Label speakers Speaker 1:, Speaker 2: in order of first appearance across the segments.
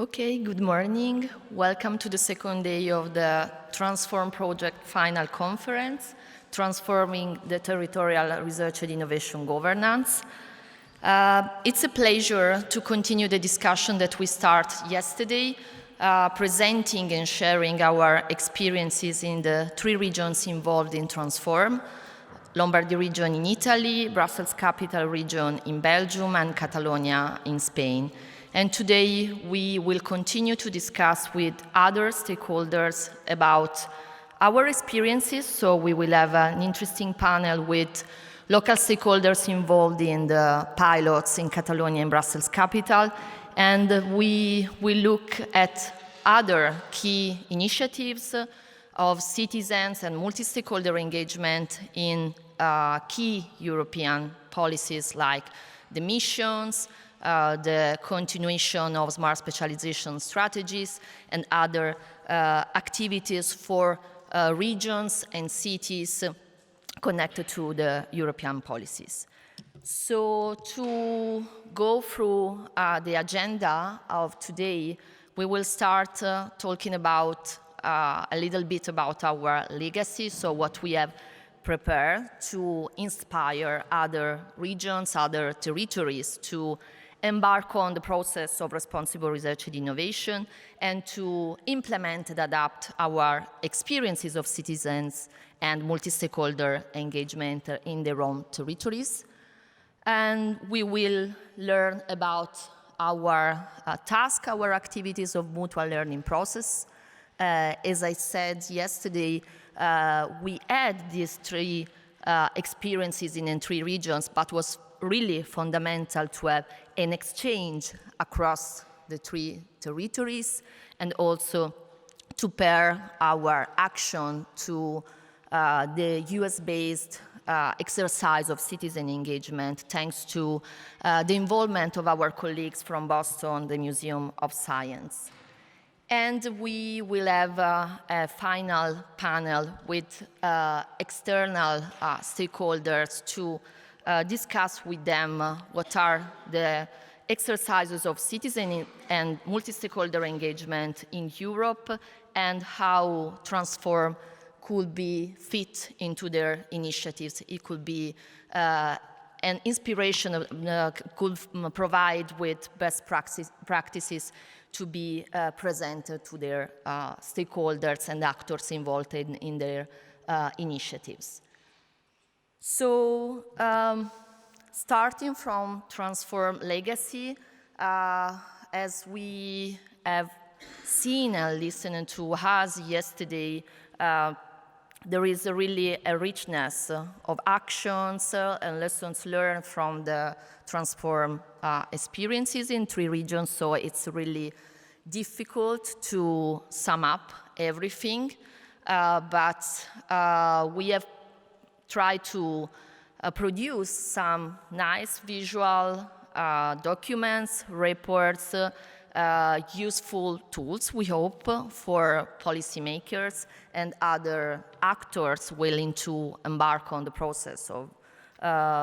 Speaker 1: Okay, good morning. Welcome to the second day of the Transform Project Final Conference, Transforming the Territorial Research and Innovation Governance. It's a pleasure to continue the discussion that we started yesterday, presenting and sharing our experiences in the three regions involved in Transform: Lombardy region in Italy, Brussels-Capital region in Belgium, and Catalonia in Spain. And today we will continue to discuss with other stakeholders about our experiences. So we will have an interesting panel with local stakeholders involved in the pilots in Catalonia and Brussels-Capital. And we will look at other key initiatives of citizens and multi-stakeholder engagement in key European policies like the missions, the continuation of smart specialization strategies, and other activities for regions and cities connected to the European policies. So to go through the agenda of today, we will start talking about a little bit about our legacy, so what we have prepared to inspire other regions, other territories to embark on the process of responsible research and innovation, and to implement and adapt our experiences of citizens and multi-stakeholder engagement in their own territories. And we will learn about our task, our activities of mutual learning process. As I said yesterday, we had these three experiences in three regions, but was really fundamental to have an exchange across the three territories, and also to pair our action to the US-based exercise of citizen engagement, thanks to the involvement of our colleagues from Boston, the Museum of Science. And we will have a final panel with external stakeholders to discuss with them what are the exercises of citizen and multi-stakeholder engagement in Europe, and how Transform could be fit into their initiatives. It could be an inspiration, could provide with best practices to be presented to their stakeholders and actors involved in their initiatives. So, starting from Transform legacy, as we have seen and listened to us yesterday, there is really a richness of actions and lessons learned from the Transform experiences in three regions, so it's really difficult to sum up everything, but we have tried to produce some nice visual documents, reports, useful tools, we hope, for policymakers and other actors willing to embark on the process of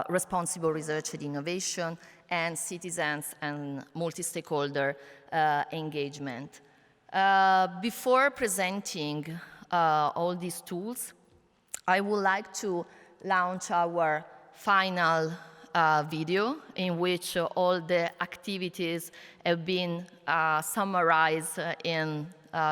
Speaker 1: responsible research and innovation and citizens and multi-stakeholder engagement. Before presenting all these tools, I would like to launch our final video in which all the activities have been summarized in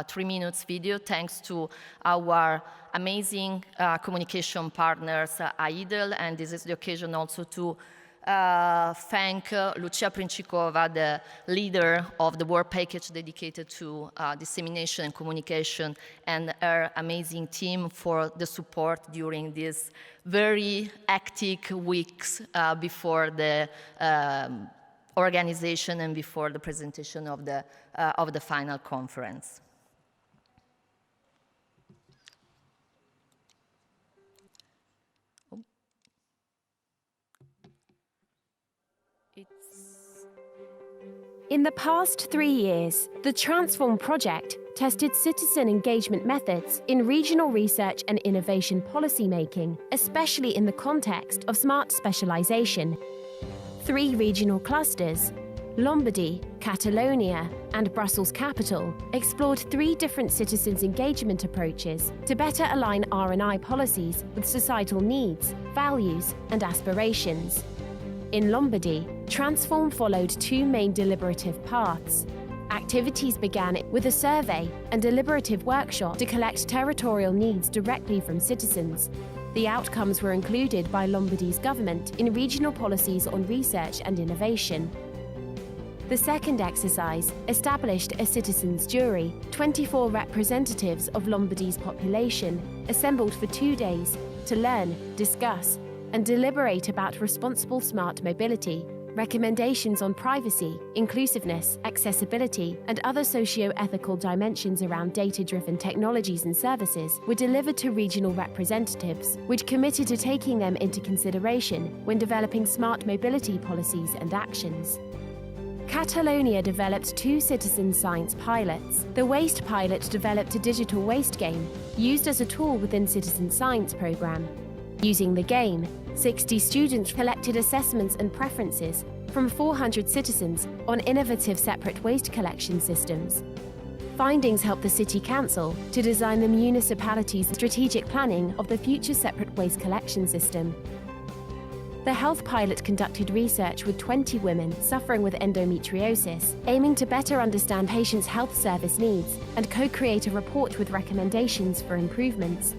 Speaker 1: 3 minutes video, thanks to our amazing communication partners, AIDL, and this is the occasion also to thank Lucia Princikova, the leader of the work package dedicated to dissemination and communication, and her amazing team for the support during these very hectic weeks before the organization and before the presentation of the final conference.
Speaker 2: In the past 3 years, the Transform project tested citizen engagement methods in regional research and innovation policymaking, especially in the context of smart specialization. 3 regional clusters, Lombardy, Catalonia, and Brussels-Capital explored 3 different citizens' engagement approaches to better align R&I policies with societal needs, values, and aspirations. In Lombardy, Transform followed 2 main deliberative paths. Activities began with a survey and deliberative workshop to collect territorial needs directly from citizens. The outcomes were included by Lombardy's government in regional policies on research and innovation. The second exercise established a citizens' jury, 24 representatives of Lombardy's population, assembled for 2 days to learn, discuss, and deliberate about responsible smart mobility. Recommendations on privacy, inclusiveness, accessibility, and other socio-ethical dimensions around data-driven technologies and services were delivered to regional representatives, which committed to taking them into consideration when developing smart mobility policies and actions. Catalonia developed 2 citizen science pilots. The Waste pilot developed a digital waste game used as a tool within Citizen Science program. Using the game, 60 students collected assessments and preferences from 400 citizens on innovative separate waste collection systems. Findings helped the City Council to design the municipality's strategic planning of the future separate waste collection system. The health pilot conducted research with 20 women suffering with endometriosis, aiming to better understand patients' health service needs and co-create a report with recommendations for improvements.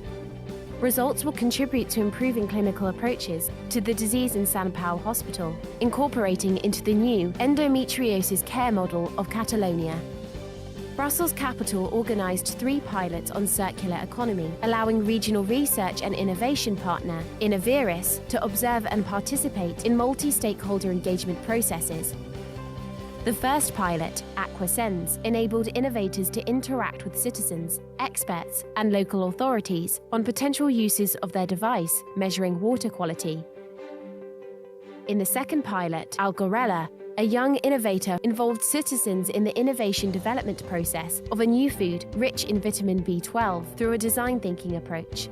Speaker 2: Results will contribute to improving clinical approaches to the disease in Sant Pau Hospital, incorporating into the new endometriosis care model of Catalonia. Brussels-Capital organised 3 pilots on circular economy, allowing regional research and innovation partner, Innoviris, to observe and participate in multi-stakeholder engagement processes. The first pilot, Aquasens, enabled innovators to interact with citizens, experts, and local authorities on potential uses of their device measuring water quality. In the second pilot, Algorella, a young innovator involved citizens in the innovation development process of a new food rich in vitamin B12 through a design thinking approach.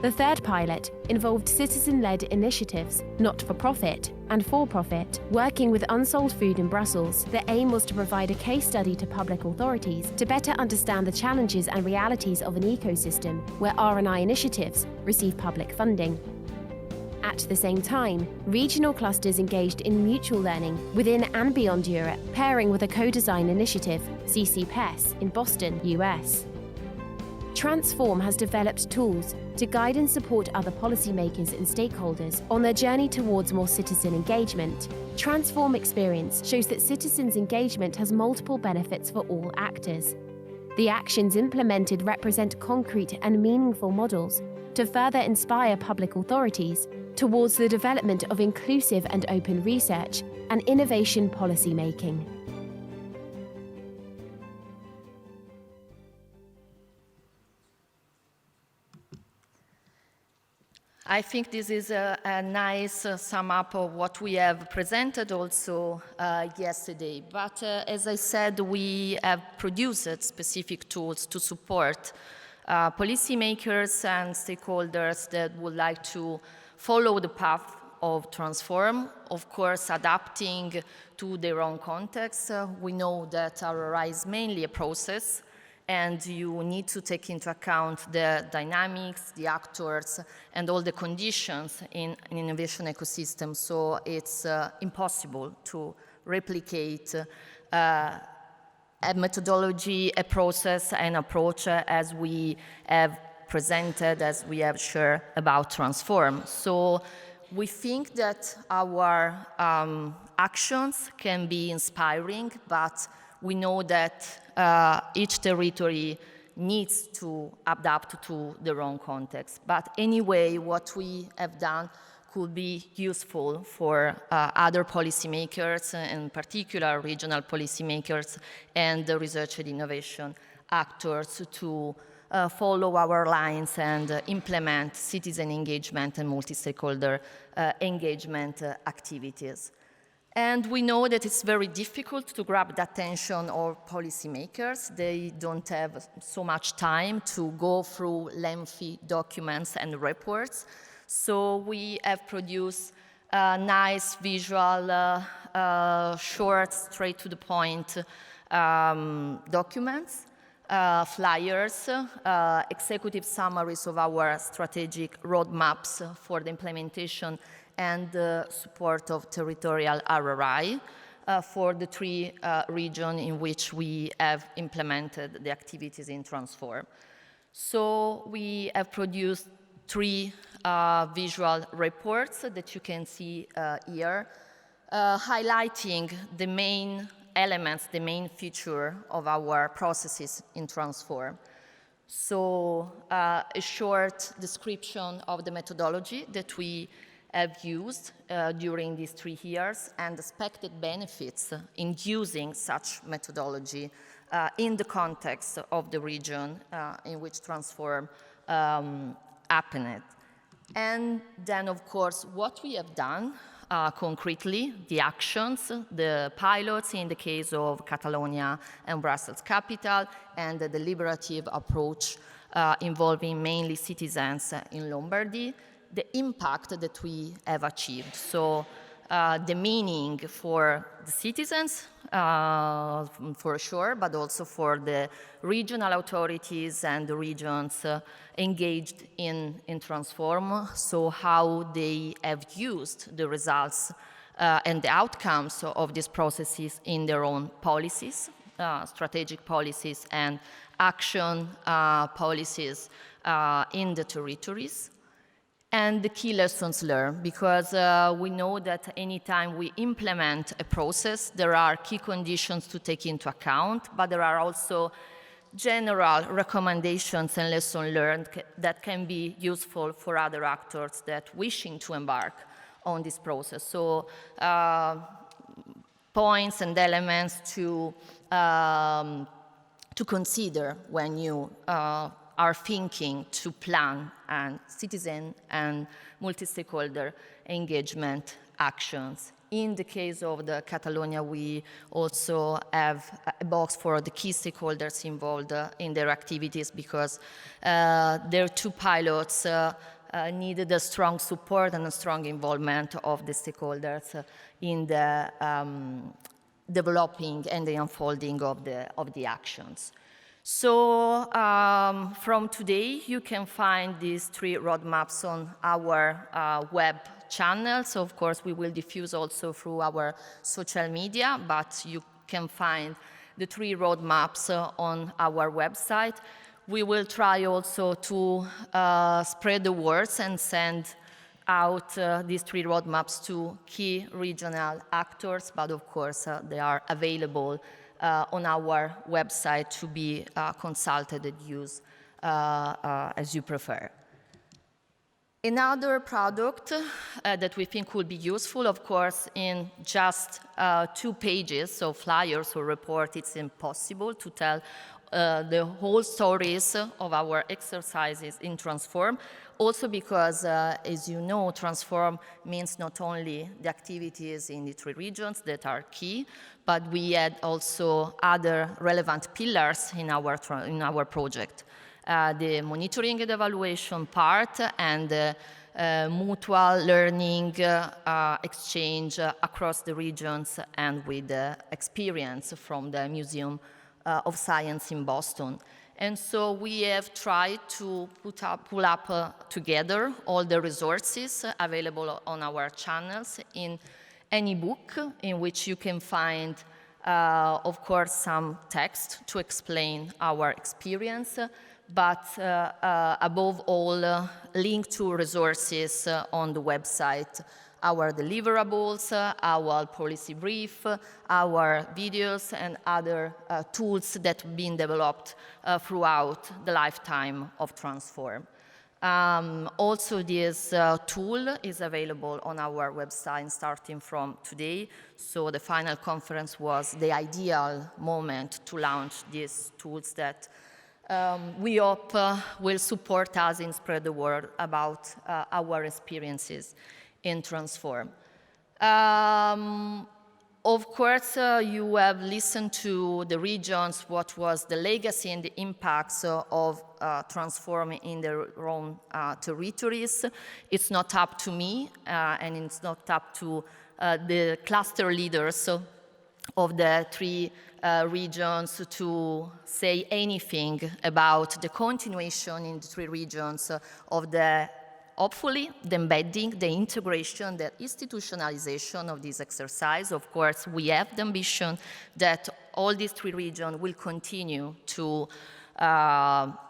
Speaker 2: The third pilot involved citizen-led initiatives, not-for-profit and for-profit, working with unsold food in Brussels. The aim was to provide a case study to public authorities to better understand the challenges and realities of an ecosystem where R&I initiatives receive public funding. At the same time, regional clusters engaged in mutual learning within and beyond Europe, pairing with a co-design initiative, CCPES, in Boston, US. Transform has developed tools to guide and support other policymakers and stakeholders on their journey towards more citizen engagement. Transform experience shows that citizens' engagement has multiple benefits for all actors. The actions implemented represent concrete and meaningful models to further inspire public authorities towards the development of inclusive and open research and innovation policymaking.
Speaker 1: I think this is a nice sum up of what we have presented also yesterday. But as I said, we have produced specific tools to support policymakers and stakeholders that would like to follow the path of Transform, of course adapting to their own context. We know that RRI is mainly a process, and you need to take into account the dynamics, the actors, and all the conditions in an innovation ecosystem. So it's impossible to replicate a methodology, a process, an approach as we have presented, as we have shared about Transform. So we think that our actions can be inspiring, but we know that each territory needs to adapt to their own context. But anyway, what we have done could be useful for other policymakers, in particular regional policymakers and the research and innovation actors to follow our lines and implement citizen engagement and multi-stakeholder engagement activities. And we know that it's very difficult to grab the attention of policymakers. They don't have so much time to go through lengthy documents and reports. So we have produced nice visual, short, straight to the point documents, flyers, executive summaries of our strategic roadmaps for the implementation and support of territorial RRI for the three regions in which we have implemented the activities in Transform. So we have produced three visual reports that you can see here, highlighting the main elements, the main feature of our processes in Transform. So a short description of the methodology that we have used during these 3 years and expected benefits in using such methodology in the context of the region in which Transform happened. And then, of course, what we have done concretely, the actions, the pilots in the case of Catalonia and Brussels-Capital, and the deliberative approach involving mainly citizens in Lombardy, the impact that we have achieved. So the meaning for the citizens, for sure, but also for the regional authorities and the regions engaged in Transform, so how they have used the results and the outcomes of these processes in their own policies, strategic policies and action policies in the territories. And the key lessons learned, because we know that anytime we implement a process, there are key conditions to take into account, but there are also general recommendations and lessons learned that can be useful for other actors that wishing to embark on this process. So points and elements to consider when you are thinking to plan and citizen and multi-stakeholder engagement actions. In the case of the Catalonia, we also have a box for the key stakeholders involved in their activities, because their 2 pilots needed a strong support and a strong involvement of the stakeholders in the developing and the unfolding of the actions. So from today, you can find these 3 roadmaps on our web channels. Of course, we will diffuse also through our social media, but you can find the 3 roadmaps on our website. We will try also to spread the words and send out these 3 roadmaps to key regional actors, but of course, they are available on our website to be consulted and used as you prefer. Another product that we think would be useful, of course, in just 2 pages of flyers or report, it's impossible to tell the whole stories of our exercises in Transform. Also because, as you know, Transform means not only the activities in the 3 regions that are key, but we had also other relevant pillars in our project. The monitoring and evaluation part and the mutual learning exchange across the regions and with the experience from the Museum of Science in Boston. And so we have tried to pull up together all the resources available on our channels in any book in which you can find, of course, some text to explain our experience, but above all, link to resources on the website, our deliverables, our policy brief, our videos, and other tools that have been developed throughout the lifetime of Transform. Also, this tool is available on our website starting from today. So the final conference was the ideal moment to launch these tools that we hope will support us in spread the word about our experiences in Transform. Of course, you have listened to the regions, what was the legacy and the impacts of transforming in their own territories. It's not up to me, and it's not up to the cluster leaders of the three regions to say anything about the continuation in the three regions of the, hopefully, the embedding, the integration, the institutionalization of this exercise. Of course, we have the ambition that all these three regions will continue to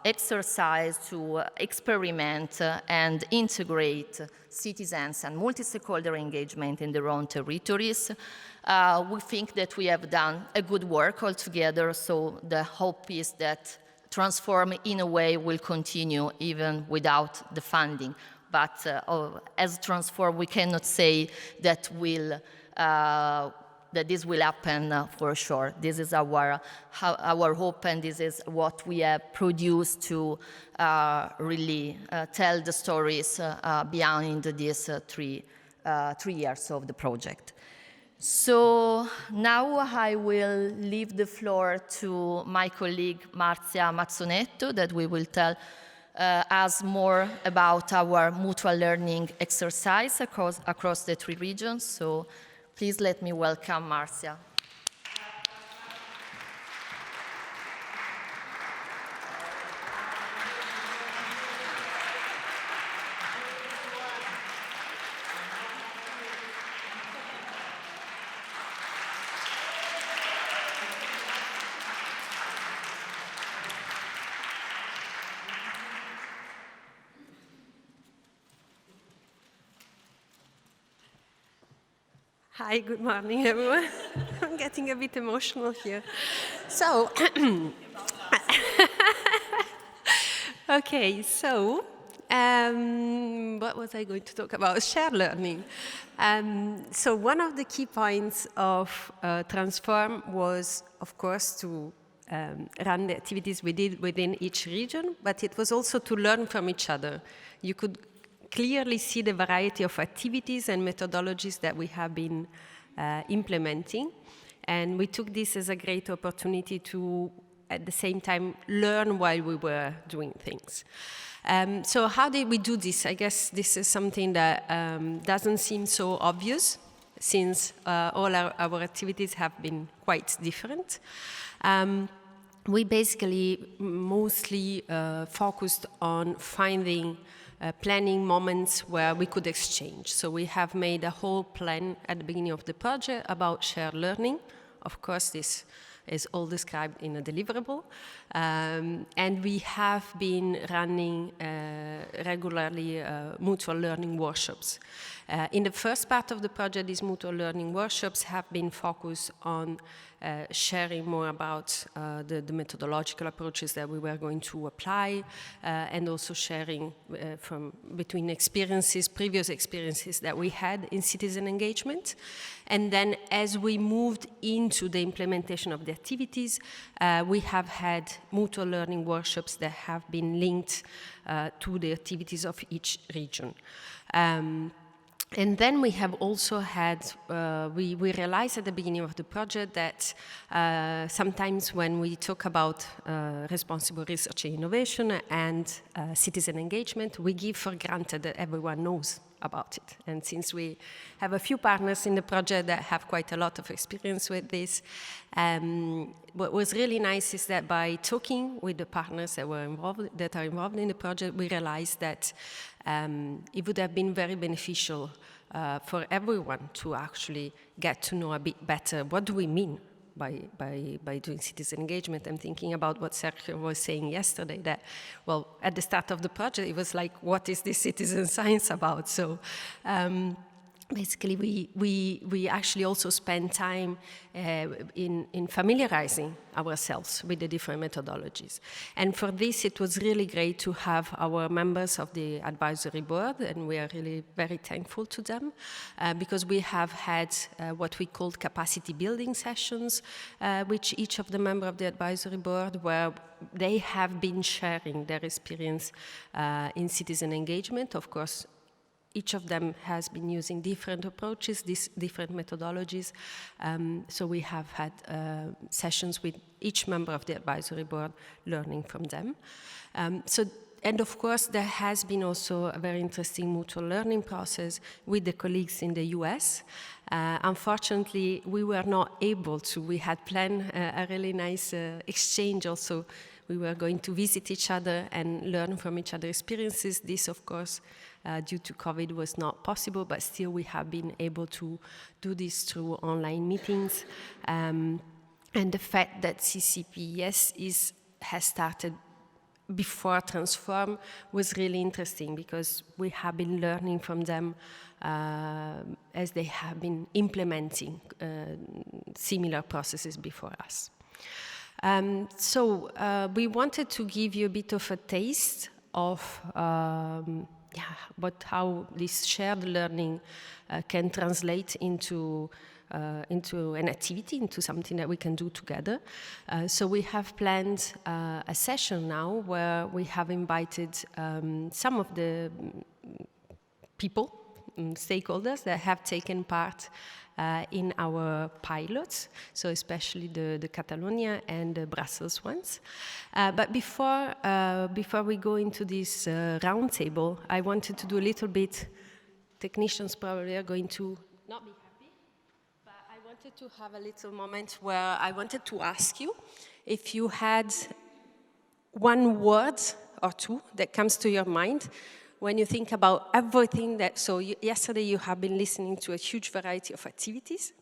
Speaker 1: exercise, to experiment and integrate citizens and multi-stakeholder engagement in their own territories. We think that we have done a good work altogether, so the hope is that Transform in a way will continue even without the funding. But as Transform, we cannot say that that this will happen for sure. This is our hope, and this is what we have produced to really tell the stories behind these 3 years of the project. So now I will leave the floor to my colleague Marzia Mazzonetto, that we will tell us more about our mutual learning exercise across the 3 regions. So please let me welcome Marzia.
Speaker 3: Hi, good morning, everyone. I'm getting a bit emotional here. So, okay, so what was I going to talk about? Shared learning. So one of the key points of Transform was, of course, to run the activities we did within each region, but it was also to learn from each other. You could clearly see the variety of activities and methodologies that we have been implementing. And we took this as a great opportunity to, at the same time, learn while we were doing things. So how did we do this? I guess this is something that doesn't seem so obvious, since all our activities have been quite different. We basically mostly focused on finding planning moments where we could exchange. So we have made a whole plan at the beginning of the project about shared learning. Of course, this is all described in a deliverable. And we have been running regularly mutual learning workshops. In the first part of the project, these mutual learning workshops have been focused on sharing more about the methodological approaches that we were going to apply, and also sharing between experiences, previous experiences that we had in citizen engagement. And then as we moved into the implementation of the activities, we have had mutual learning workshops that have been linked to the activities of each region. And then we have also had, we realized at the beginning of the project that sometimes when we talk about responsible research and innovation and citizen engagement, we give for granted that everyone knows about it. And since we have a few partners in the project that have quite a lot of experience with this, what was really nice is that by talking with the partners that are involved in the project, we realized that it would have been very beneficial for everyone to actually get to know a bit better what do we mean by doing citizen engagement. I'm thinking about what Sergio was saying yesterday, that, well, at the start of the project, it was like, what is this citizen science about? So basically, we actually also spend time in familiarizing ourselves with the different methodologies. And for this, it was really great to have our members of the advisory board, and we are really very thankful to them, because we have had what we called capacity building sessions, which each of the members of the advisory board, where they have been sharing their experience in citizen engagement, of course, each of them has been using different approaches, different methodologies. So we have had sessions with each member of the advisory board, learning from them. And of course, there has been also a very interesting mutual learning process with the colleagues in the US. Unfortunately, we were not able to. We had planned a really nice exchange also. We were going to visit each other and learn from each other's experiences. This, of course, due to COVID was not possible, but still we have been able to do this through online meetings. And the fact that CCPS has started before Transform was really interesting because we have been learning from them as they have been implementing similar processes before us. So we wanted to give you a bit of a taste of how this shared learning can translate into an activity, into something that we can do together. So we have planned a session now where we have invited some of the people, stakeholders that have taken part in our pilots, so especially the Catalonia and the Brussels ones. But before we go into this roundtable, I wanted to do a little bit, technicians probably are going to not be happy, but I wanted to have a little moment where I wanted to ask you if you had one word or two that comes to your mind when you think about everything that, yesterday you have been listening to a huge variety of activities.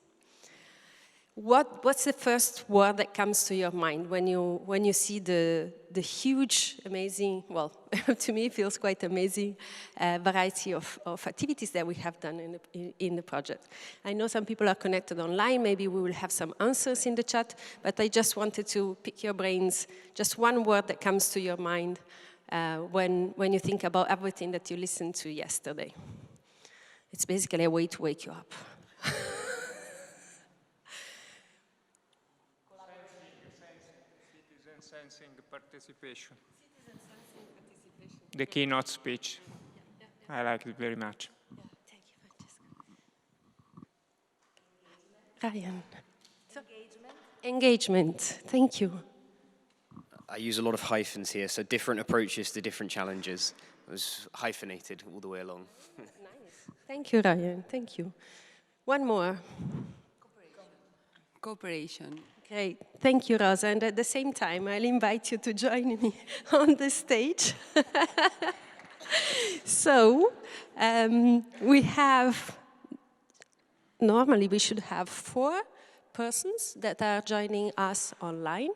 Speaker 3: What's the first word that comes to your mind when you see the huge, amazing, well, to me it feels quite amazing variety of activities that we have done in the project? I know some people are connected online, maybe we will have some answers in the chat, but I just wanted to pick your brains, just one word that comes to your mind when you think about everything that you listened to yesterday. It's basically a way to wake you up.
Speaker 4: Sensing participation. The keynote speech. I like it very much.
Speaker 3: Yeah, thank you, Francesca. Ryan. Engagement. Thank you.
Speaker 5: I use a lot of hyphens here, so different approaches to different challenges. It was hyphenated all the way along.
Speaker 3: Nice. Thank you, Ryan. Thank you. One more.
Speaker 6: Cooperation.
Speaker 3: Great. Thank you, Rosa. And at the same time, I'll invite you to join me on the stage. So, normally we should have 4 persons that are joining us online.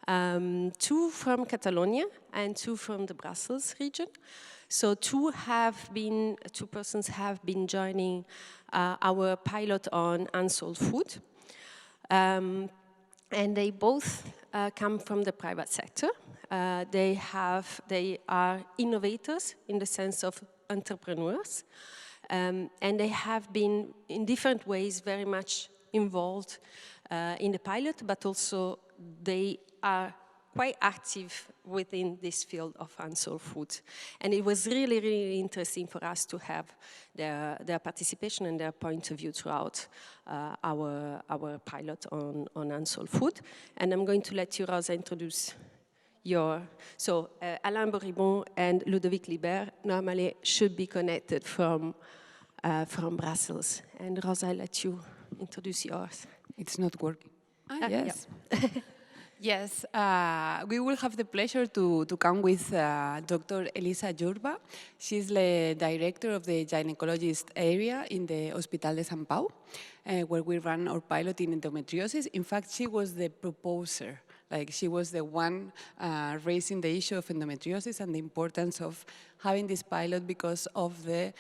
Speaker 3: 2 from Catalonia and 2 from the Brussels region. So 2 persons have been joining our pilot on unsold food. And they both come from the private sector. They are innovators in the sense of entrepreneurs. And they have been, in different ways, very much involved in the pilot, but also they are quite active within this field of unsold food. And it was really, really interesting for us to have their participation and their point of view throughout our pilot on unsold food. And I'm going to let you, Rosa, introduce Alain Boribon and Ludovic Libert normally should be connected from Brussels. And Rosa, I'll let you introduce yours.
Speaker 6: It's not working. Yes.
Speaker 3: Yeah.
Speaker 6: Yes, we will have the pleasure to come with Dr. Elisa Llurba. She's the director of the gynecologist area in the Hospital de Sant Pau, where we run our pilot in endometriosis. In fact, she was the proposer. Like, she was the one raising the issue of endometriosis and the importance of having this pilot because of the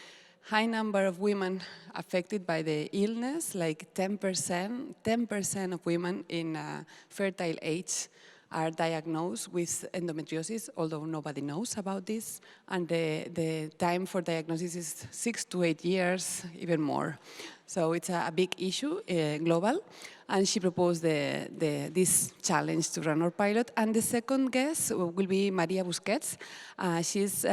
Speaker 6: high number of women affected by the illness, like 10% of women in fertile age are diagnosed with endometriosis, although nobody knows about this. And the time for diagnosis is 6 to 8 years, even more. So it's a big issue, global. and she proposed this challenge to run our pilot. And the second guest will be María Busquets. She's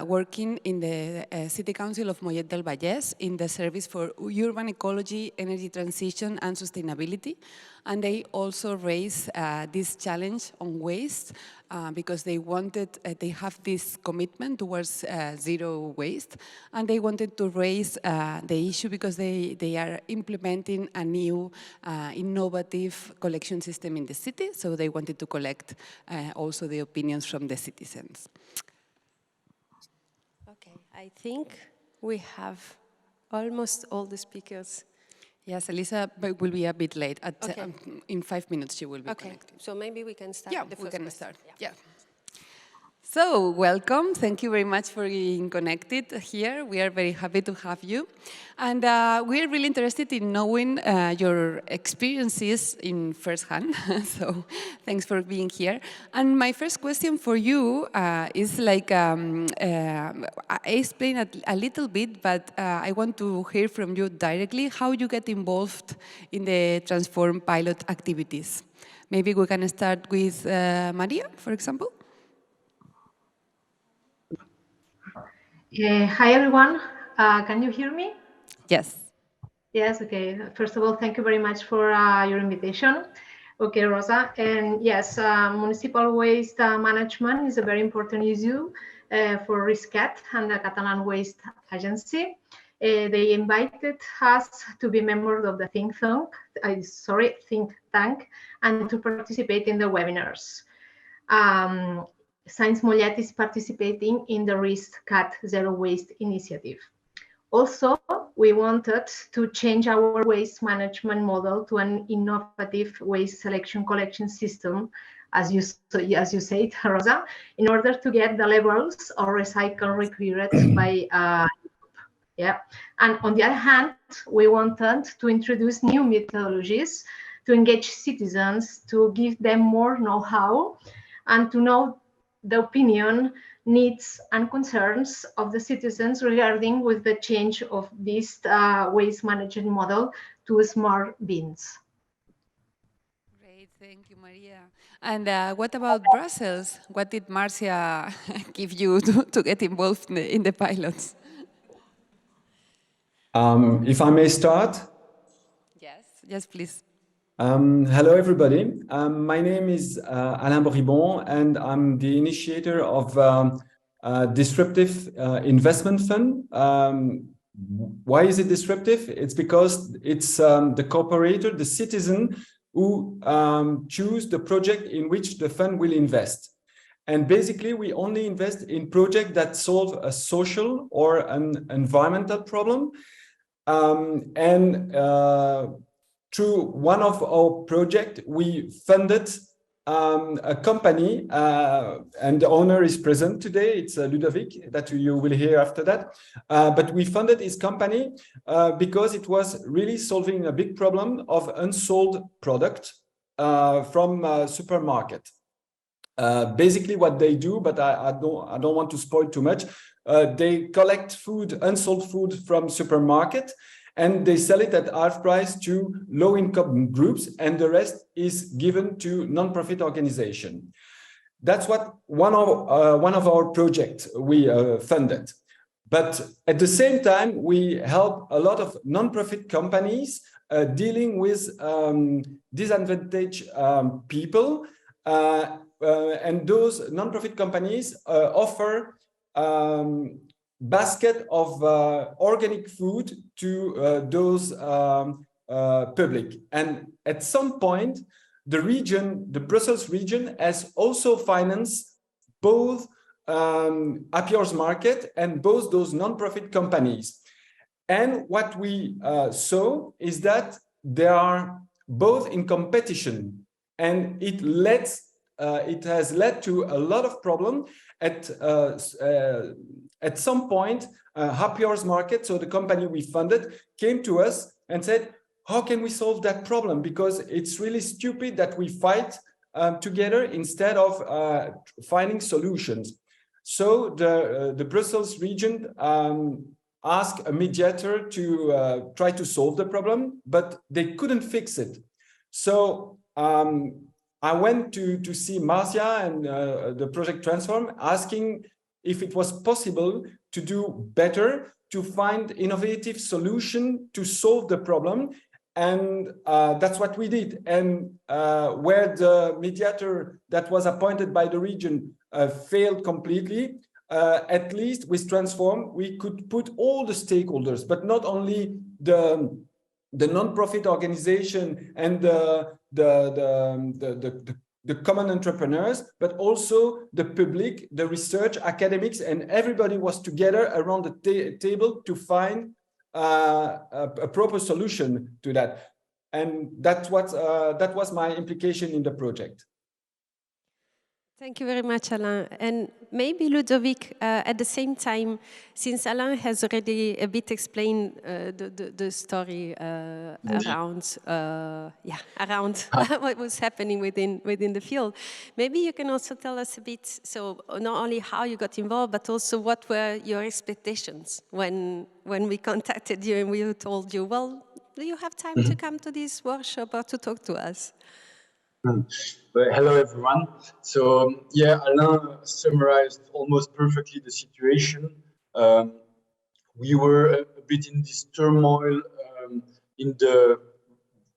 Speaker 6: working in the City Council of Mollet del Vallès in the Service for Urban Ecology, Energy Transition and Sustainability. And they also raised this challenge on waste because they wanted, they have this commitment towards zero waste, and they wanted to raise the issue because they are implementing a new innovative collection system in the city, so they wanted to collect also the opinions from the citizens.
Speaker 3: Okay, I think we have almost all the speakers.
Speaker 6: Yes, Elisa will be a bit late.
Speaker 3: Okay.
Speaker 6: In 5 minutes, she will be
Speaker 3: Okay,
Speaker 6: connected.
Speaker 3: so maybe we can start
Speaker 6: Yeah,
Speaker 3: with the
Speaker 6: we
Speaker 3: first
Speaker 6: can
Speaker 3: question.
Speaker 6: start. Yeah. So, welcome. Thank you very much for being connected here. We are very happy to have you. And we are really interested in knowing your experiences in first hand. So, thanks for being here. And my first question for you is like, I explained a little bit, but I want to hear from you directly how you get involved in the Transform pilot activities. Maybe we can start with María, for example.
Speaker 7: Hi, everyone. Can you hear me?
Speaker 6: Yes.
Speaker 7: Yes, okay. First of all, thank you very much for your invitation. Okay, Rosa. And yes, municipal waste management is a very important issue for RECYCLO and the Catalan Waste Agency. They invited us to be members of the think tank and to participate in the webinars. Science Mollet is participating in the RECYCLO Zero Waste initiative. Also, we wanted to change our waste management model to an innovative waste selection collection system, as you said, Rosa, in order to get the levels of recycle required by yeah. And on the other hand, we wanted to introduce new methodologies to engage citizens, to give them more know-how, and to know the opinion, needs, and concerns of the citizens regarding with the change of this waste management model to smart bins.
Speaker 6: Great, thank you, María. And what about Brussels? What did Marzia give you to get involved in the pilots?
Speaker 8: If I may start?
Speaker 6: Yes, please.
Speaker 8: Hello, everybody. My name is Alain Boribon, and I'm the initiator of Disruptive Investment Fund. Why is it disruptive? It's because it's the cooperator, the citizen, who choose the project in which the fund will invest. And basically, we only invest in projects that solve a social or an environmental problem. Through one of our projects, we funded a company, and the owner is present today. It's Ludovic, that you will hear after that. But we funded his company because it was really solving a big problem of unsold product from a supermarket. Basically, what they do, but I don't want to spoil too much. They collect food, unsold food from supermarket, and they sell it at half price to low-income groups, and the rest is given to non-profit organizations. That's what one of our projects we funded. But at the same time, we help a lot of non-profit companies dealing with disadvantaged people, and those non-profit companies offer basket of organic food to those public. And at some point, the region, the Brussels region, has also financed both Happy Hours Market and both those non-profit companies. And what we saw is that they are both in competition, and it has led to a lot of problems. At some point, Happy Hours Market, so the company we funded, came to us and said, how can we solve that problem? Because it's really stupid that we fight together instead of finding solutions. So the Brussels region asked a mediator to try to solve the problem, but they couldn't fix it. So I went to see Marzia and the project Transform, asking if it was possible to do better, to find innovative solution to solve the problem. And that's what we did. And where the mediator that was appointed by the region failed completely, at least with Transform, we could put all the stakeholders, but not only the non-profit organization and the common entrepreneurs, but also the public, the research, academics, and everybody was together around the table to find a proper solution to that. And that was my implication in the project.
Speaker 3: Thank you very much, Alain. And maybe Ludovic, at the same time, since Alain has already a bit explained the story around what was happening within the field, maybe you can also tell us a bit, so not only how you got involved, but also what were your expectations when we contacted you and we told you, well, do you have time to come to this workshop or to talk to us?
Speaker 9: Hello, everyone. So, yeah, Alain summarized almost perfectly the situation. We were a bit in this turmoil in the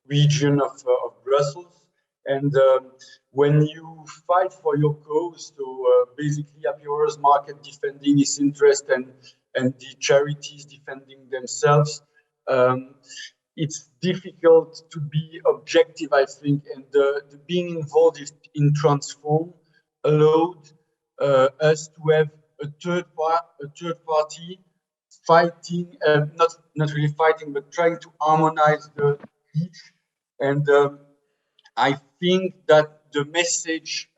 Speaker 9: region of Brussels. And when you fight for your cause, so basically Apiora's market defending its interest and the charities defending themselves, it's difficult to be objective, I think, and the being involved in Transform allowed us to have a third party fighting, not really fighting, but trying to harmonize the each. And I think that the message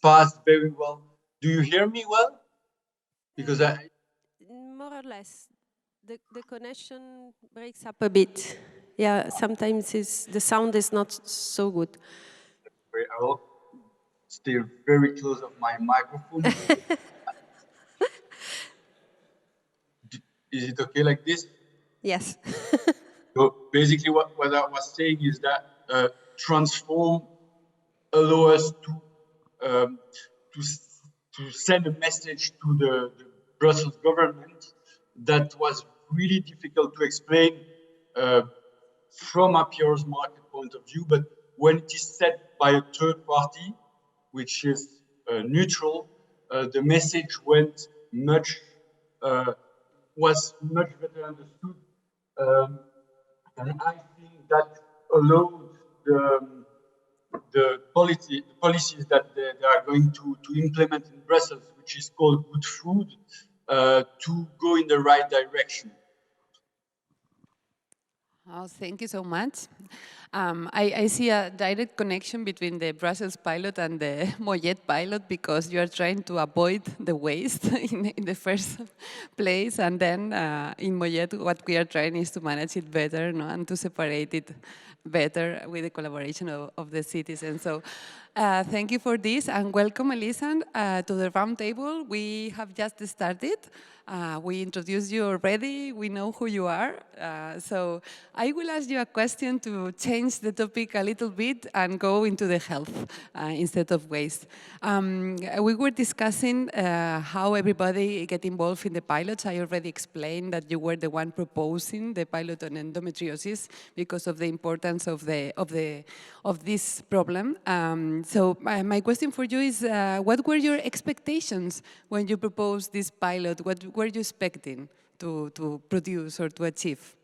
Speaker 9: passed very well. Do you hear me well? Because
Speaker 3: more or less. The connection breaks up a bit. Yeah, sometimes the sound is not so good.
Speaker 9: I will stay very close of my microphone. Is it okay like this?
Speaker 3: Yes.
Speaker 9: So basically what I was saying is that Transform allow us to send a message to the Brussels government that was really difficult to explain from Apiora's market point of view, but when it is said by a third party, which is neutral, the message was much better understood, and I think that allowed the policies that they are going to implement in Brussels, which is called Good Food, to go in the right direction.
Speaker 6: Oh, thank you so much. I see a direct connection between the Brussels pilot and the Mollet pilot because you are trying to avoid the waste in the first place, and then in Mollet what we are trying is to manage it better, no? And to separate it better with the collaboration of the citizens. So thank you for this, and welcome, Elisa, to the roundtable. We have just started. We introduced you already. We know who you are. So I will ask you a question to change the topic a little bit and go into the health instead of waste. We were discussing how everybody get involved in the pilots. I already explained that you were the one proposing the pilot on endometriosis because of the importance of this problem. So my question for you is, what were your expectations when you proposed this pilot? What were you expecting to produce or to achieve?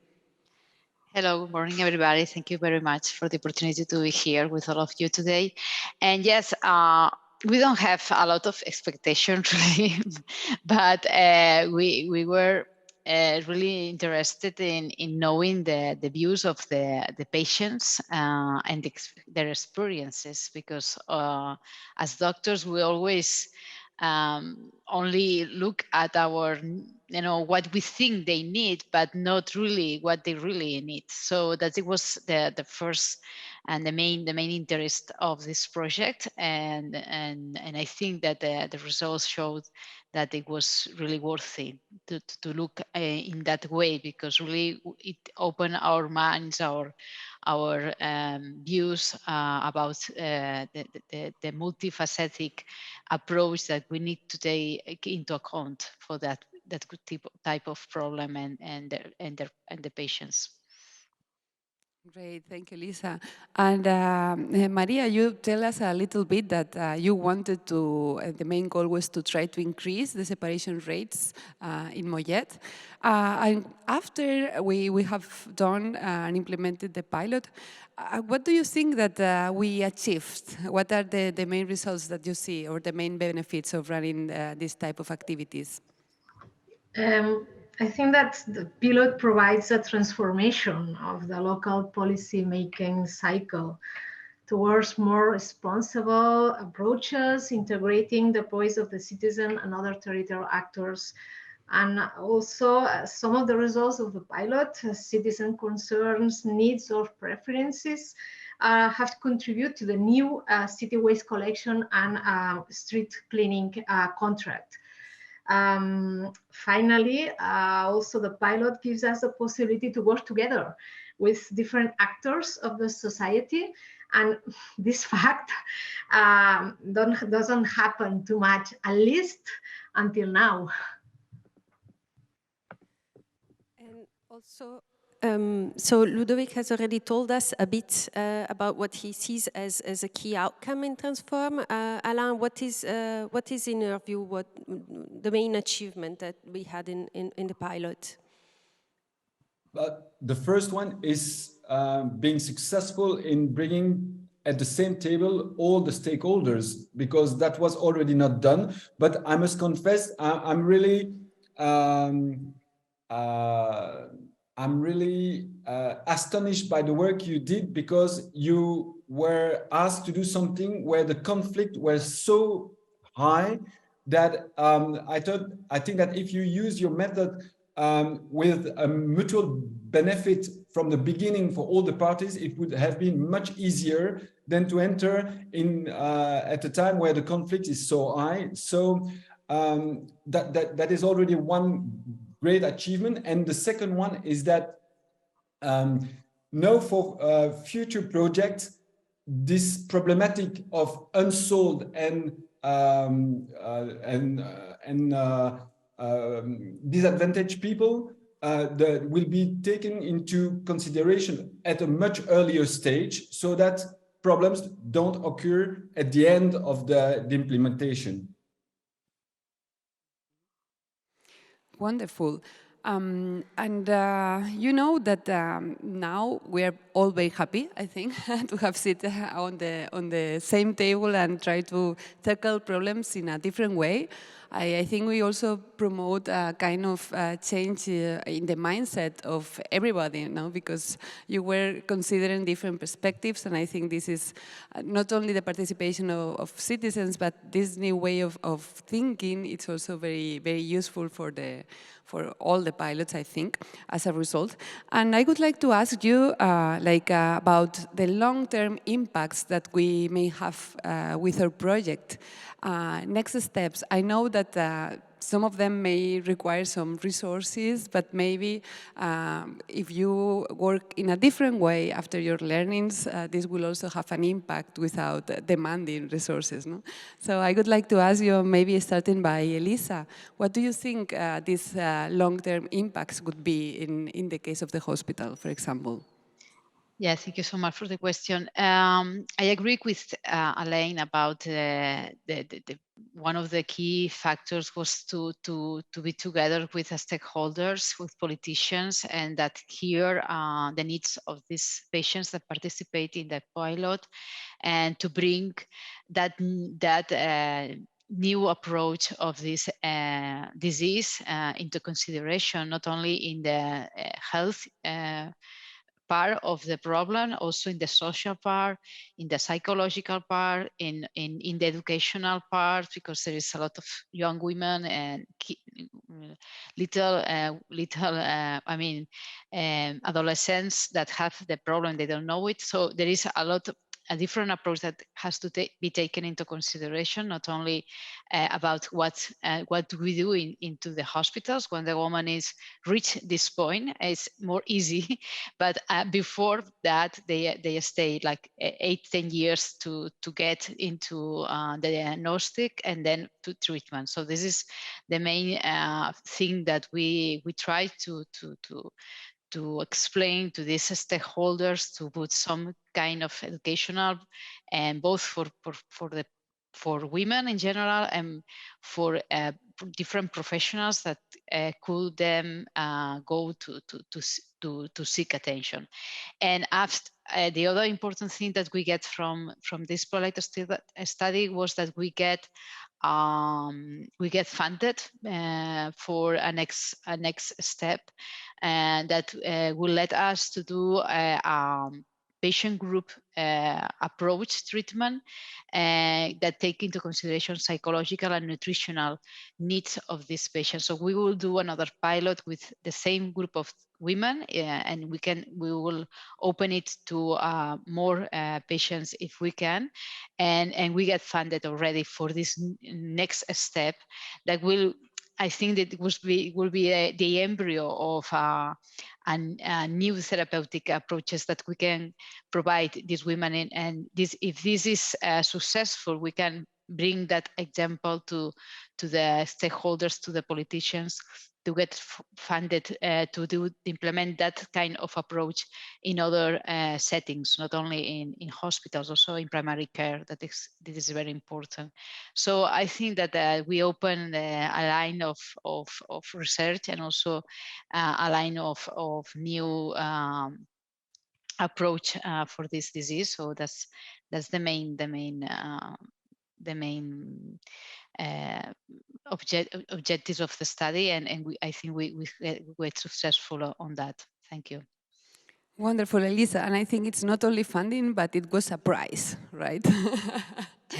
Speaker 10: Hello, good morning, everybody. Thank you very much for the opportunity to be here with all of you today. And yes, we don't have a lot of expectations, really, but we were really interested in knowing the views of the patients and their experiences, because as doctors, we always only look at our what we think they need, but not really what they really need. So that it was the first and the main interest of this project, and I think that the results showed that it was really worthy to look in that way, because really it opened our minds, our views about the multifaceted approach that we need to take into account for that type of problem and the patients.
Speaker 6: Great, thank you, Lisa. And Maria, you tell us a little bit that you wanted to, the main goal was to try to increase the separation rates in Mollet. And after we have done and implemented the pilot, what do you think that we achieved? What are the main results that you see, or the main benefits of running this type of activities?
Speaker 7: I think that the pilot provides a transformation of the local policy making cycle towards more responsible approaches, integrating the voice of the citizen and other territorial actors. And also some of the results of the pilot, citizen concerns, needs, or preferences, have to contribute to the new city waste collection and street cleaning contract. Finally, also the pilot gives us the possibility to work together with different actors of the society, and this fact doesn't happen too much, at least until now.
Speaker 3: And also, so Ludovic has already told us a bit about what he sees as a key outcome in Transform. Alain, what is in your view what the main achievement that we had in the pilot?
Speaker 8: The first one is being successful in bringing at the same table all the stakeholders, because that was already not done. But I must confess, I'm really astonished by the work you did, because you were asked to do something where the conflict was so high that I think that if you use your method with a mutual benefit from the beginning for all the parties, it would have been much easier than to enter in at a time where the conflict is so high. So that is already one great achievement. And the second one is that now for future projects, this problematic of unsold and disadvantaged people that will be taken into consideration at a much earlier stage, so that problems don't occur at the end of the implementation.
Speaker 6: Wonderful. And you know that now we are all very happy, I think, to have sit on the same table and try to tackle problems in a different way. I think we also promote a kind of change in the mindset of everybody, because you were considering different perspectives, and I think this is not only the participation of citizens, but this new way of thinking. It's also very, very useful for all the pilots, I think, as a result. And I would like to ask you about the long-term impacts that we may have with our project. Next steps. I know that some of them may require some resources, but maybe if you work in a different way after your learnings, this will also have an impact without demanding resources. No? So I would like to ask you, maybe starting by Elisa, what do you think these long-term impacts would be in the case of the hospital, for example?
Speaker 10: Yeah, thank you so much for the question. I agree with Alain about one of the key factors was to be together with the stakeholders, with politicians, and that here the needs of these patients that participate in the pilot, and to bring that new approach of this disease into consideration, not only in the health part of the problem, also in the social part, in the psychological part, in the educational part, because there is a lot of young women and adolescents that have the problem, they don't know it. So there is a different approach that has to be taken into consideration, not only about what do we do into the hospitals when the woman is reached this point. It's more easy, but before that they stay like 8-10 years to get into the diagnostic and then to treatment. So this is the main thing that we try to explain to these stakeholders, to put some kind of educational, and both for women in general and for different professionals that could then go to seek attention. And after, the other important thing that we get from this Mollet study was that we get funded for a next step, and that will let us to do a patient group approach treatment that take into consideration psychological and nutritional needs of these patients. So we will do another pilot with the same group of women, and we will open it to more patients if we can, and we get funded already for this next step that will, I think that will be the embryo of new therapeutic approaches that we can provide these women in. And if this is successful, we can bring that example to the stakeholders, to the politicians, to get funded to implement that kind of approach in other settings, not only in hospitals, also in primary care. This is very important. So I think that we open a line of research and also a line of new approach for this disease. So that's the main objectives of the study, and I think we were successful on that. Thank you.
Speaker 6: Wonderful, Elisa. And I think it's not only funding, but it was a prize, right?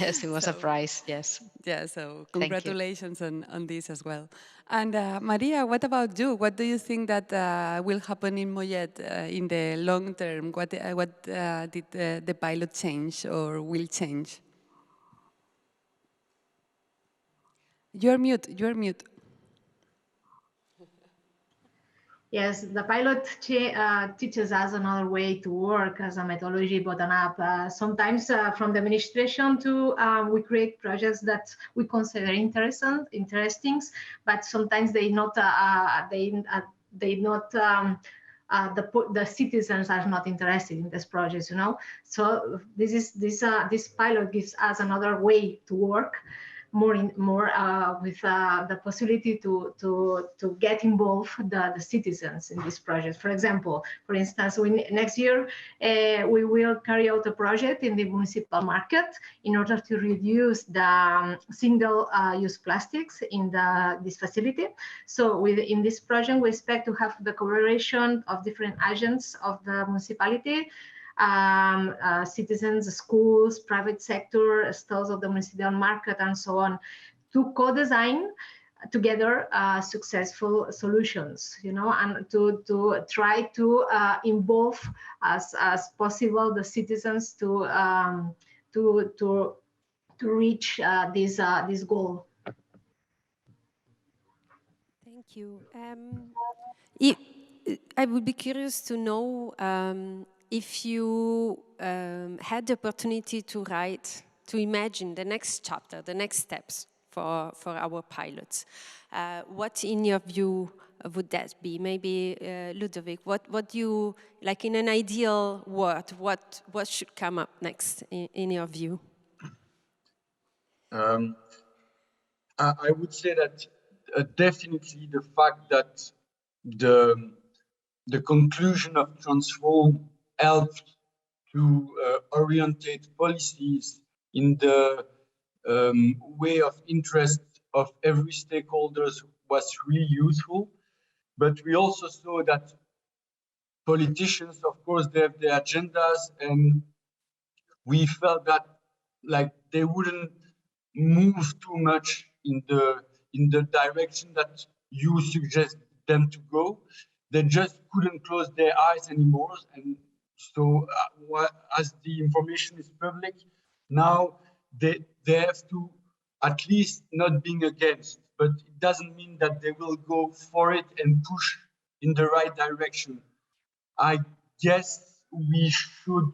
Speaker 10: Yes, it was a prize, yes.
Speaker 6: Yeah, so congratulations on this as well. And María, what about you? What do you think that will happen in Mollet in the long term? What did the pilot change or will change? You're mute.
Speaker 7: Yes, the pilot teaches us another way to work as a methodology bottom-up. Sometimes from the administration to we create projects that we consider interesting, but sometimes the citizens are not interested in this project, you know. So this pilot gives us another way to work. More with the possibility to get involved the citizens in this project. For example, for instance, next year we will carry out a project in the municipal market in order to reduce the single-use plastics in this facility. So in this project, we expect to have the collaboration of different agents of the municipality, citizens, schools, private sector, stalls of the municipal market, and so on, to co-design together successful solutions, you know, and to try to involve as possible the citizens to reach this goal.
Speaker 3: Thank you. I would be curious to know if you had the opportunity to imagine the next chapter, the next steps for our pilots. What, in your view, would that be? Maybe Ludovic, what you, like in an ideal world, what should come up next in your view?
Speaker 9: I would say that definitely the fact that the conclusion of Transform helped to orientate policies in the way of interest of every stakeholders was really useful. But we also saw that politicians, of course, they have their agendas, and we felt that like they wouldn't move too much in the direction that you suggest them to go. They just couldn't close their eyes anymore. And so as the information is public, now they have to at least not being against, but it doesn't mean that they will go for it and push in the right direction. I guess we should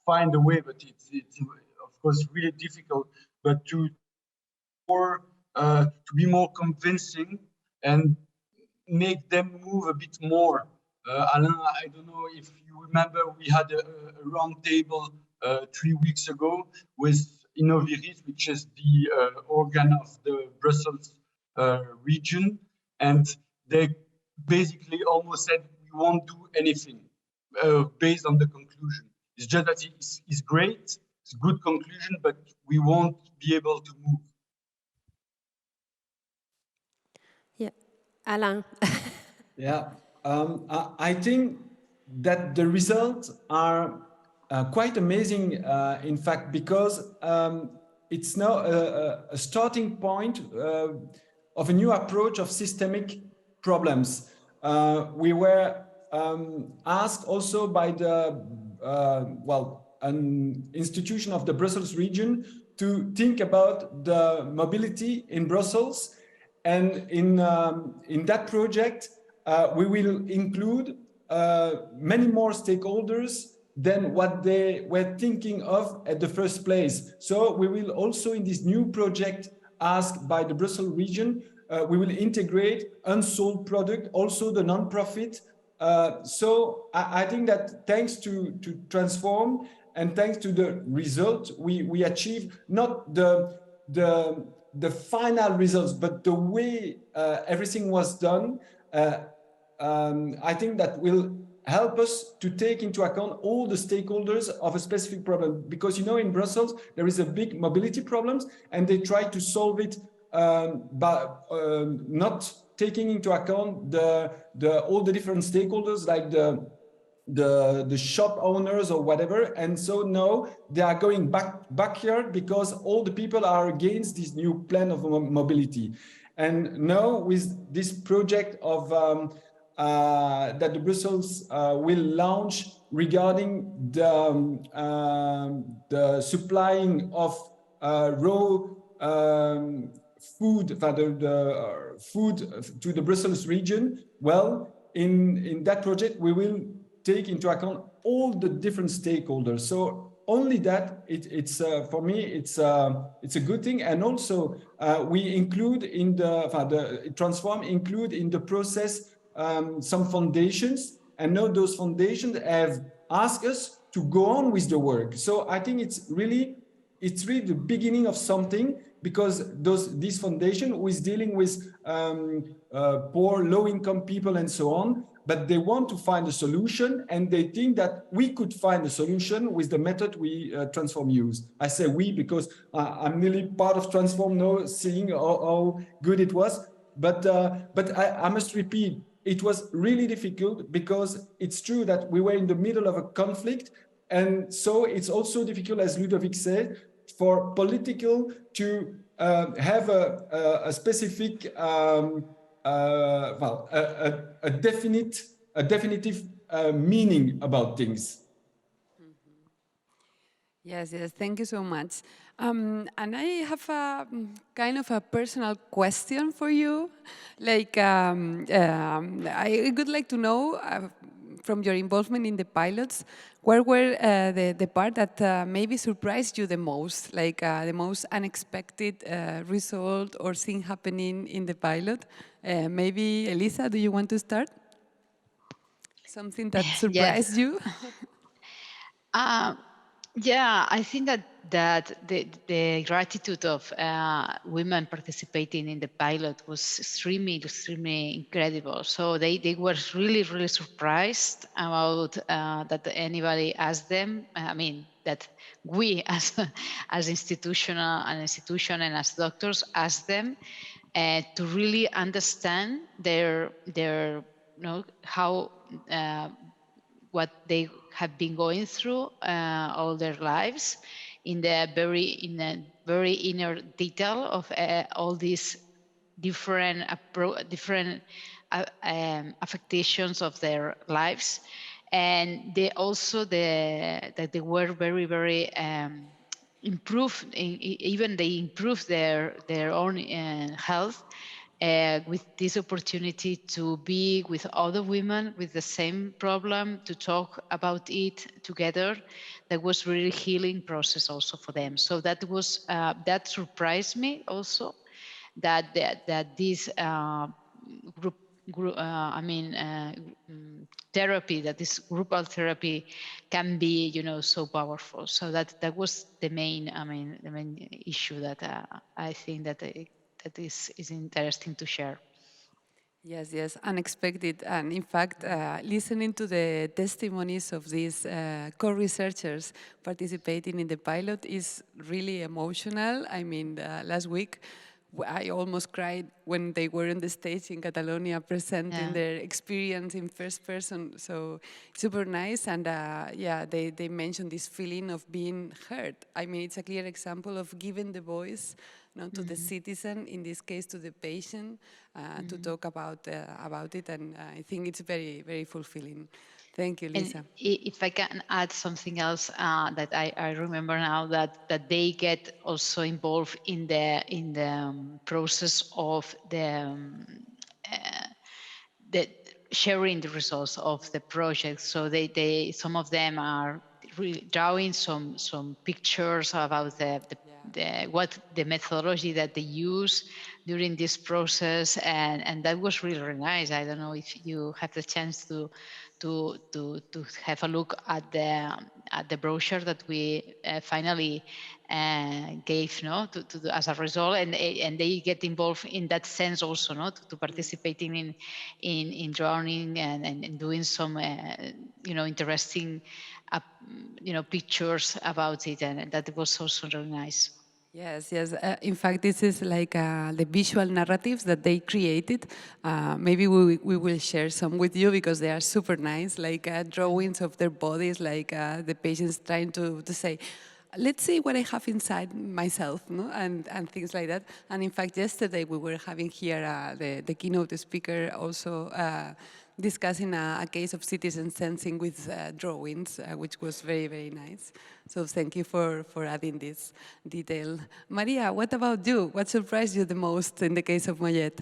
Speaker 9: find a way, but it's of course really difficult, but to be more convincing and make them move a bit more. Alain, I don't know if you remember, we had a round table 3 weeks ago with Innoviris, which is the organ of the Brussels region, and they basically almost said we won't do anything based on the conclusion. It's just that it's great, it's a good conclusion, but we won't be able to move.
Speaker 3: Yeah, Alain.
Speaker 8: Yeah, I think that the results are quite amazing, in fact, because it's now a starting point of a new approach of systemic problems. We were asked also by the, an institution of the Brussels region to think about the mobility in Brussels. And in that project, we will include many more stakeholders than what they were thinking of at the first place. So we will also, in this new project asked by the Brussels region, we will integrate unsold product, also the non-profit. So I think that thanks to Transform and thanks to the result, we achieve not the final results, but the way everything was done. I think that will help us to take into account all the stakeholders of a specific problem. Because, you know, in Brussels, there is a big mobility problems and they try to solve it by not taking into account all the different stakeholders, like the shop owners or whatever. And so now they are going backyard because all the people are against this new plan of mobility. And now with this project of that the Brussels will launch regarding the supplying of raw food, the food to the Brussels region. Well, in that project, we will take into account all the different stakeholders. So only that, it's for me, it's a good thing. And also we include in the Transform include in the process some foundations, and now those foundations have asked us to go on with the work. So I think it's really the beginning of something, because this foundation is dealing with poor, low-income people and so on, but they want to find a solution, and they think that we could find a solution with the method we Transform use. I say we because I'm really part of Transform now, seeing how good it was. But I must repeat, it was really difficult, because it's true that we were in the middle of a conflict, and so it's also difficult, as Ludovic said, for political to have a specific, a definitive meaning about things.
Speaker 6: Yes, thank you so much. And I have a kind of a personal question for you. Like, I would like to know from your involvement in the pilots, where were the part that maybe surprised you the most, like the most unexpected result or thing happening in the pilot? Maybe, Elisa, do you want to start? Something that surprised you?
Speaker 10: Yeah, I think that the gratitude of women participating in the pilot was extremely incredible. So they were really surprised about that anybody asked them. I mean, that we as institution and as doctors asked them to really understand their how what they have been going through all their lives in the very inner detail of all these different affectations of their lives, and they also that they were very, very improved. Even they improved their own health with this opportunity to be with other women with the same problem, to talk about it together. That was really healing process also for them. So that was that surprised me also, that this therapy, that this groupal therapy can be, so powerful. So that was the main, the main issue that I think that is interesting to share.
Speaker 6: Yes, yes, unexpected. And in fact, listening to the testimonies of these co-researchers participating in the pilot is really emotional. I mean, last week, I almost cried when they were on the stage in Catalonia presenting their experience in first person. So super nice. And yeah, they mentioned this feeling of being heard. I mean, it's a clear example of giving the voice to the citizen, in this case to the patient, to talk about it. And I think it's very, very fulfilling. Thank you, Lisa.
Speaker 10: And if I can add something else that I remember now, that they get also involved in the process of the sharing the results of the project. So they some of them are really drawing some pictures about what the methodology that they use during this process, and that was really, really nice. I don't know if you have the chance to have a look at the brochure that we finally gave, as a result, and they get involved in that sense also, to participating in drawing and doing some interesting pictures about it, and that was also really nice.
Speaker 6: Yes, yes. In fact, this is like the visual narratives that they created. Maybe we will share some with you because they are super nice, like drawings of their bodies, like the patients trying to say, let's see what I have inside myself, and things like that. And in fact, yesterday we were having here the keynote speaker also discussing a case of citizen sensing with drawings, which was very, very nice. So thank you for adding this detail. María, what about you? What surprised you the most in the case of Mollet?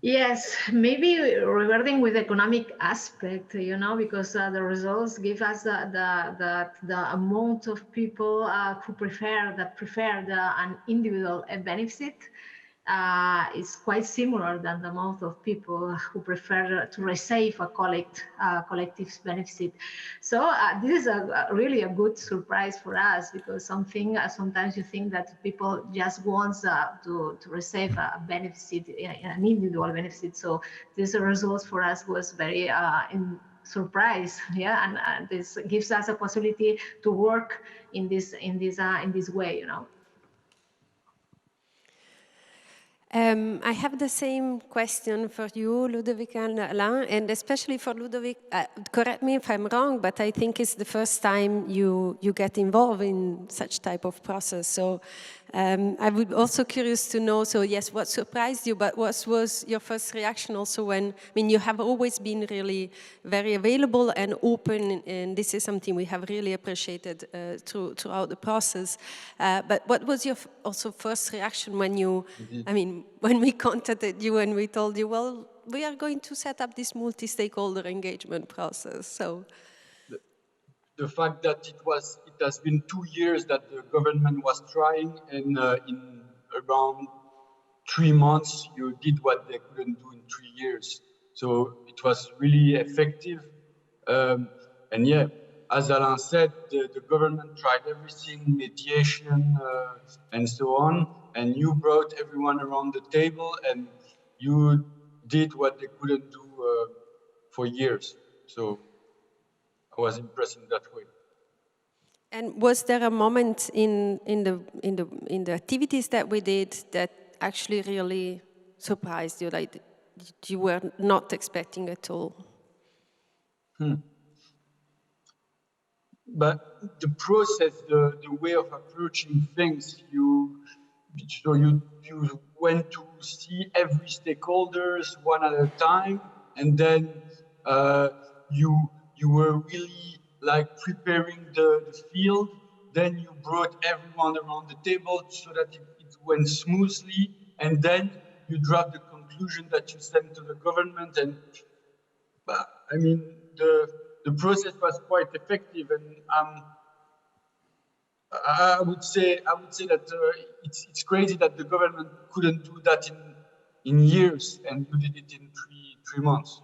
Speaker 7: Yes, maybe regarding with economic aspect, because the results give us the amount of people who prefer an individual benefit is quite similar than the amount of people who prefer to receive a collective benefit. So this is really a good surprise for us, because sometimes you think that people just want to receive a benefit, an individual benefit. So this result for us was very surprise, and this gives us a possibility to work in this way,
Speaker 3: I have the same question for you, Ludovic and Alain, and especially for Ludovic. Correct me if I'm wrong, but I think it's the first time you get involved in such type of process. So I would also curious to know, so yes, what surprised you, but what was your first reaction also when, you have always been really very available and open, and this is something we have really appreciated throughout the process. But what was your also first reaction when you, when we contacted you and we told you, well, we are going to set up this multi-stakeholder engagement process, so.
Speaker 9: The fact that it has been 2 years that the government was trying, and in around 3 months, you did what they couldn't do in 3 years. So it was really effective. And yeah, as Alain said, the government tried everything, mediation, and so on. And you brought everyone around the table, and you did what they couldn't do for years. So I was impressed in that way.
Speaker 3: And was there a moment in the activities that we did that actually really surprised you, like you were not expecting at all?
Speaker 9: But the process, the way of approaching things, so you went to see every stakeholders one at a time, and then you were really like preparing the field. Then you brought everyone around the table so that it went smoothly, and then you draft the conclusion that you sent to the government. And I mean, the process was quite effective, and I would say that it's crazy that the government couldn't do that in years, and you did it in three months.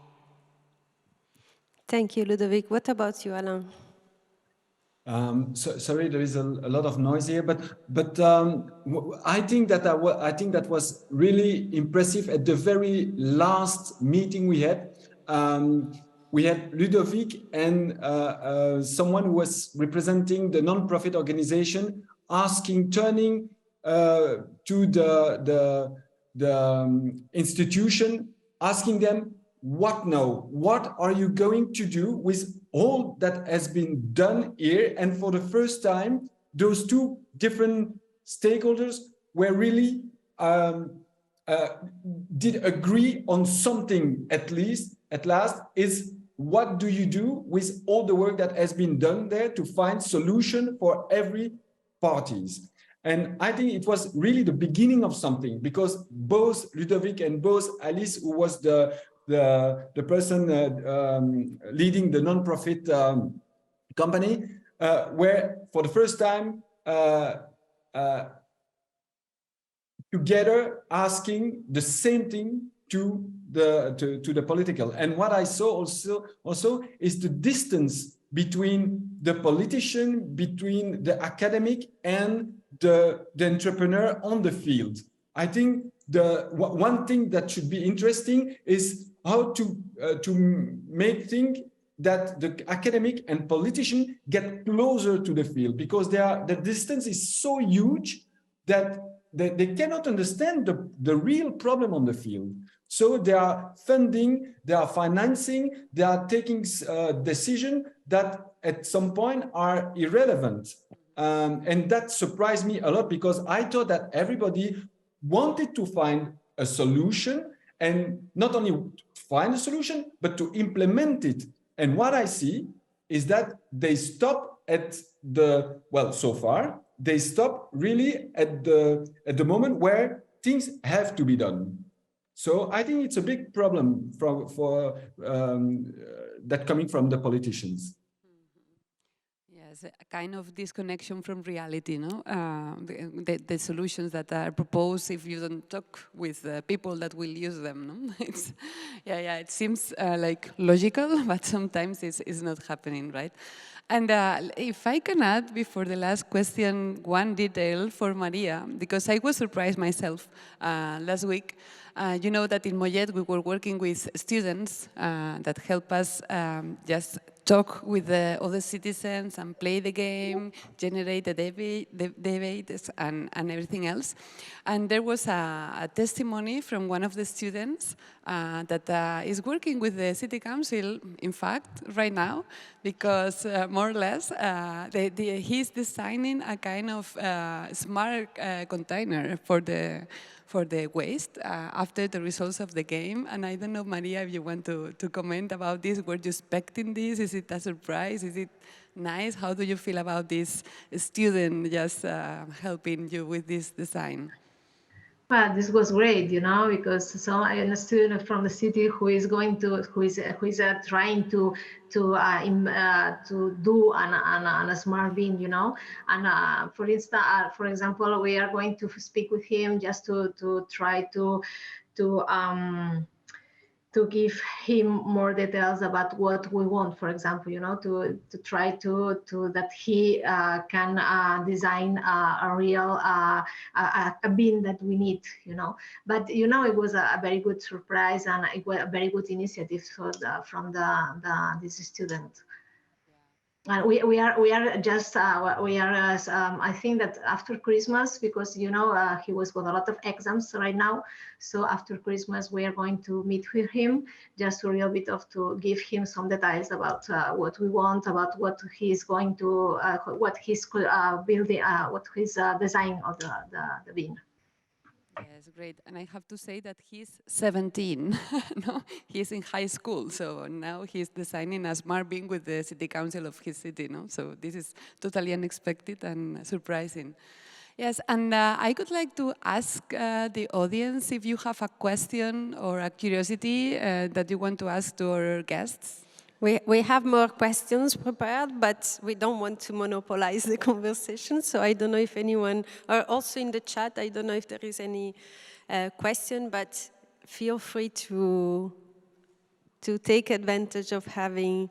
Speaker 3: Thank you, Ludovic. What about you, Alain?
Speaker 8: Sorry, there is a lot of noise here, but I think that was really impressive. At the very last meeting we had Ludovic and someone who was representing the non-profit organization, turning to the institution, asking them, what now? What are you going to do with all that has been done here? And for the first time, those two different stakeholders were really did agree on something at last, is what do you do with all the work that has been done there to find solution for every parties? And I think it was really the beginning of something, because both Ludovic and both Alice, who was the person leading the non-profit company, were for the first time together asking the same thing to the political. And what I saw also is the distance between the politician, between the academic and the entrepreneur on the field. I think the one thing that should be interesting is how to make things that the academic and politician get closer to the field, because the distance is so huge that they cannot understand the real problem on the field. So they are funding, they are financing, they are taking decisions that at some point are irrelevant. And that surprised me a lot, because I thought that everybody wanted to find a solution, and not only find a solution, but to implement it. And what I see is that they stop at so far, they stop really at the moment where things have to be done. So I think it's a big problem for that coming from the politicians.
Speaker 6: Yes, a kind of disconnection from reality, no? The solutions that are proposed, if you don't talk with people that will use them, no? It seems like logical, but sometimes it's not happening, right? And if I can add, before the last question, one detail for María, because I was surprised myself last week. You know that in Mollet we were working with students that help us just talk with the other citizens and play the game, generate the debates and everything else. And there was a testimony from one of the students that is working with the city council, in fact, right now, because more or less he's designing a kind of smart container for the waste after the results of the game. And I don't know, María, if you want to comment about this. Were you expecting this? Is it a surprise? Is it nice? How do you feel about this student just helping you with this design?
Speaker 7: Well, this was great, you know, because I am a student from the city who is trying to do a smart bin, you know. And for example, we are going to speak with him just to try to give him more details about what we want, for example, you know, to try to that he can design a real a bin that we need, you know. But you know, it was a very good surprise, and it was a very good initiative from this student. And we are just I think that after Christmas, because you know he was with a lot of exams right now, so after Christmas we are going to meet with him just to a little bit to give him some details about what we want, about what he's going to what he's building, what his design of the bin.
Speaker 6: Yes, great. And I have to say that he's 17. No, he's in high school, so now he's designing a smart bin with the city council of his city. No, so this is totally unexpected and surprising. Yes, and I would like to ask the audience if you have a question or a curiosity that you want to ask to our guests.
Speaker 3: We have more questions prepared, but we don't want to monopolize the conversation. So I don't know if anyone, or also in the chat, I don't know if there is any question, but feel free to take advantage of having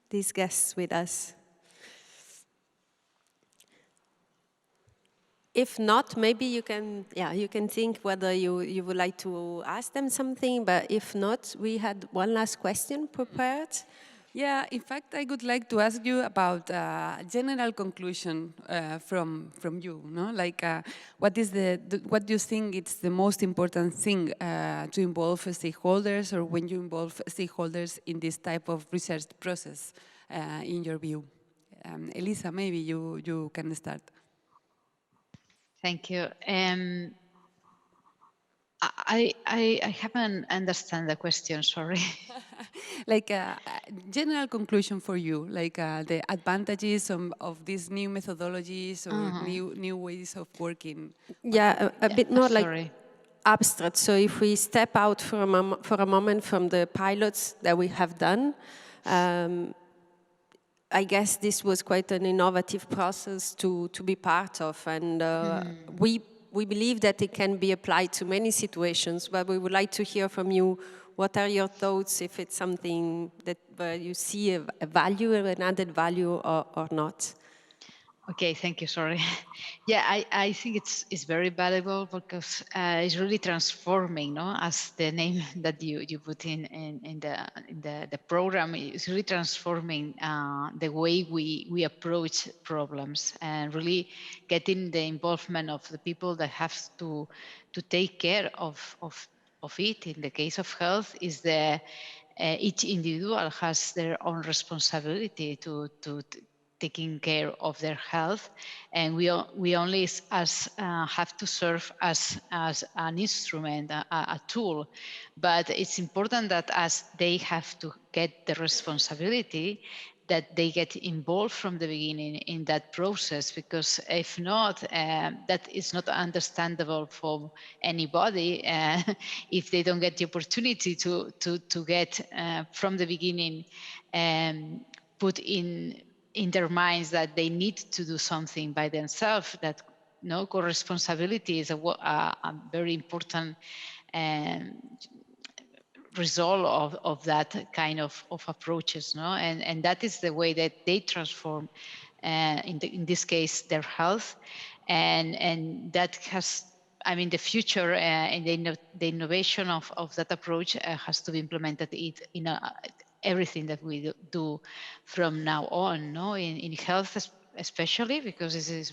Speaker 3: these guests with us. If not, maybe you can think whether you would like to ask them something, but if not, we had one last question prepared.
Speaker 6: Yeah, in fact, I would like to ask you about general conclusion from you. No, like what is what do you think it's the most important thing to involve stakeholders, or when you involve stakeholders in this type of research process, in your view? Elisa, maybe you can start.
Speaker 10: Thank you. I haven't understand the question, sorry.
Speaker 6: Like a general conclusion for you, like the advantages of these new methodologies or new ways of working.
Speaker 3: Yeah, a bit more
Speaker 10: sorry.
Speaker 3: like abstract. So if we step out for a moment from the pilots that we have done, I guess this was quite an innovative process to be part of, and we believe that it can be applied to many situations, but we would like to hear from you. What are your thoughts, if it's something that where you see a value, an added value, or not?
Speaker 10: Okay, thank you. Sorry. Yeah, I think it's very valuable because it's really transforming, no? As the name that you put in the program, it's really transforming the way we approach problems and really getting the involvement of the people that have to take care of it. In the case of health, is the each individual has their own responsibility to taking care of their health, and we only have to serve as an instrument, a tool. But it's important that as they have to get the responsibility, that they get involved from the beginning in that process, because if not, that is not understandable for anybody if they don't get the opportunity to get from the beginning put in their minds that they need to do something by themselves, that co-responsibility is a very important result of that kind of approaches, no? And that is the way that they transform, in this case, their health, and that has, I mean, the future and the innovation of that approach has to be implemented in everything that we do from now on, no? In health especially, because this is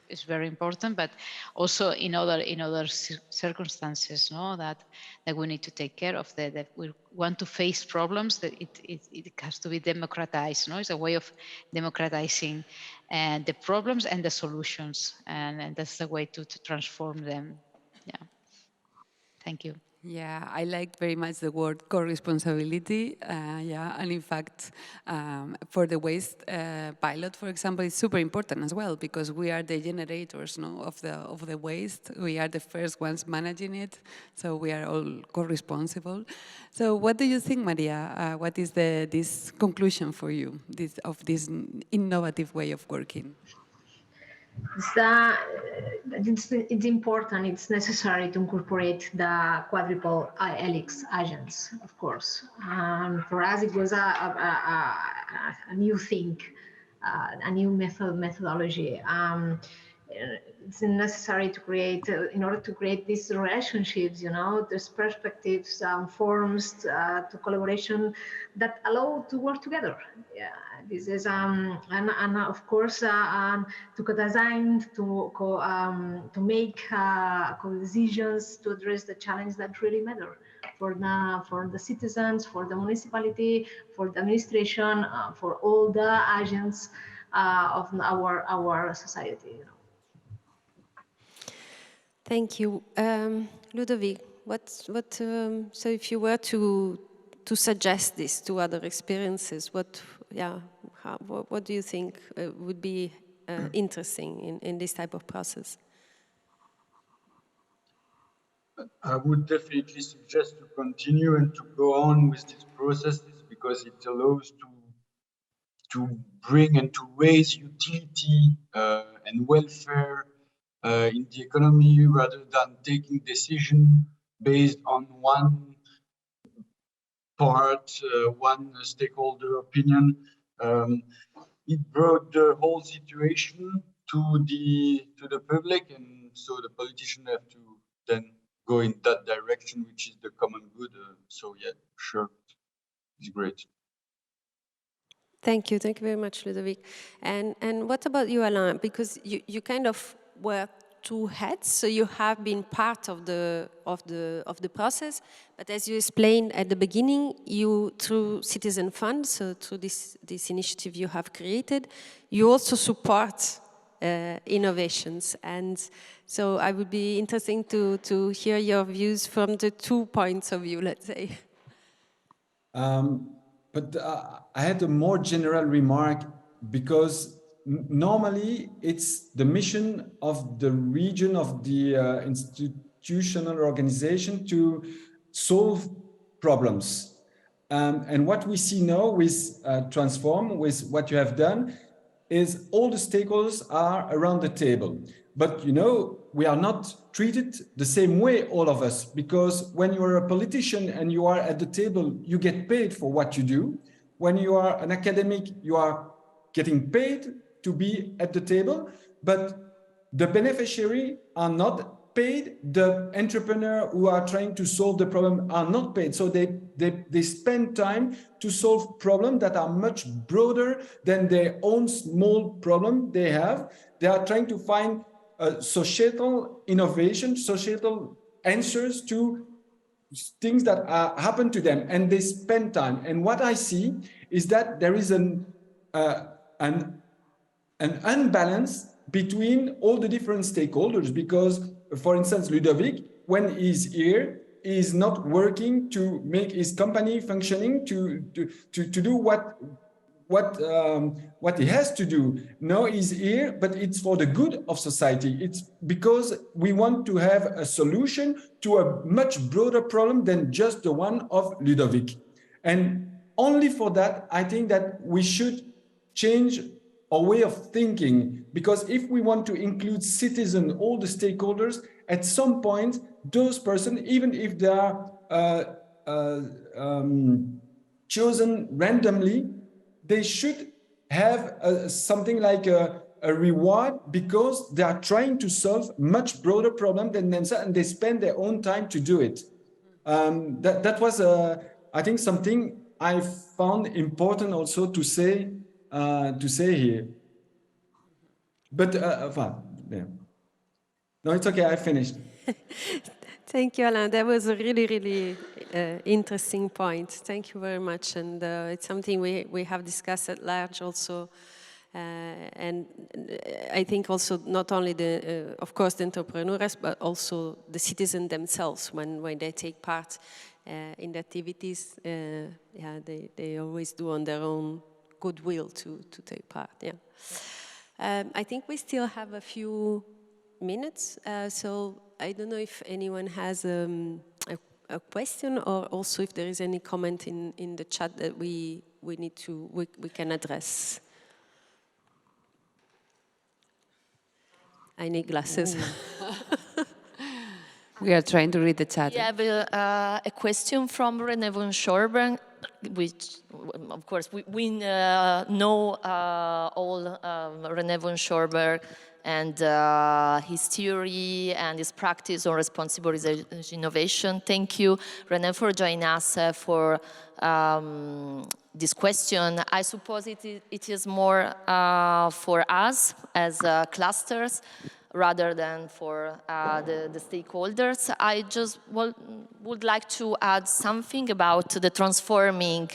Speaker 10: is very important, but also in other circumstances, no? That we need to take care of, that we want to face problems, that it has to be democratized, no? It's a way of democratizing the problems and the solutions, and that's the way to transform them. Yeah. Thank you.
Speaker 6: Yeah, I liked very much the word co-responsibility. Yeah, and in fact, for the waste pilot, for example, it's super important as well, because we are the generators, no, of the waste. We are the first ones managing it, so we are all co-responsible. So, what do you think, María? What is this conclusion for you of this innovative way of working?
Speaker 7: It's important, it's necessary to incorporate the quadruple helix agents, of course. For us, it was a new thing, a new methodology. It's necessary to create, in order to create these relationships, these perspectives, forms to collaboration that allow to work together. Yeah, this is and of course to co-design, to make co-decisions to address the challenges that really matter for the citizens, for the municipality, for the administration, for all the agents of our society.
Speaker 3: Thank you. Ludovic, so if you were to suggest this to other experiences, what do you think would be interesting in this type of process?
Speaker 9: I would definitely suggest to continue and to go on with these processes because it allows to bring and to raise utility and welfare in the economy rather than taking decision based on one part, one stakeholder opinion. It brought the whole situation to the public, and so the politicians have to then go in that direction, which is the common good. So yeah, sure, it's great.
Speaker 3: Thank you very much, Ludovic. And what about you, Alain? Because you kind of were two heads, so you have been part of the process. But as you explained at the beginning, you through Citizenfund, so through this initiative you have created, you also support innovations. And so I would be interesting to hear your views from the 2 points of view, let's say.
Speaker 8: But I had a more general remark because normally it's the mission of the region of the institutional organization to solve problems. And what we see now with Transform, with what you have done, is all the stakeholders are around the table. But you know, we are not treated the same way, all of us, because when you are a politician and you are at the table, you get paid for what you do. When you are an academic, you are getting paid to be at the table, but the beneficiary are not paid. The entrepreneur who are trying to solve the problem are not paid. So they spend time to solve problems that are much broader than their own small problem they have. They are trying to find societal innovation, societal answers to things that happen to them, and they spend time. And what I see is that there is an unbalance between all the different stakeholders, because, for instance, Ludovic, when he's here, is not working to make his company functioning to do what he has to do. No, he's here, but it's for the good of society. It's because we want to have a solution to a much broader problem than just the one of Ludovic. And only for that, I think that we should change our way of thinking, because if we want to include citizens, all the stakeholders, at some point, those persons, even if they are chosen randomly, they should have something like a reward, because they are trying to solve much broader problem than themselves, and they spend their own time to do it. That was, I think, something I found important also to say here. But yeah. No, it's okay. I finished.
Speaker 3: Thank you, Alain. That was a really, really interesting point. Thank you very much. And it's something we have discussed at large also. And I think also not only of course, the entrepreneurs, but also the citizens themselves when they take part in the activities. Yeah, they always do on their own goodwill to take part. Yeah. I think we still have a few minutes, so I don't know if anyone has a question, or also if there is any comment in the chat that we can address. I need glasses.
Speaker 6: We are trying to read the chat.
Speaker 1: We have a question from René von Schorberg, which, of course, we know all René von Schorberg and his theory and his practice on responsible research innovation. Thank you, René, for joining us for this question. I suppose it is more for us as clusters rather than for the stakeholders. I just would like to add something about the transforming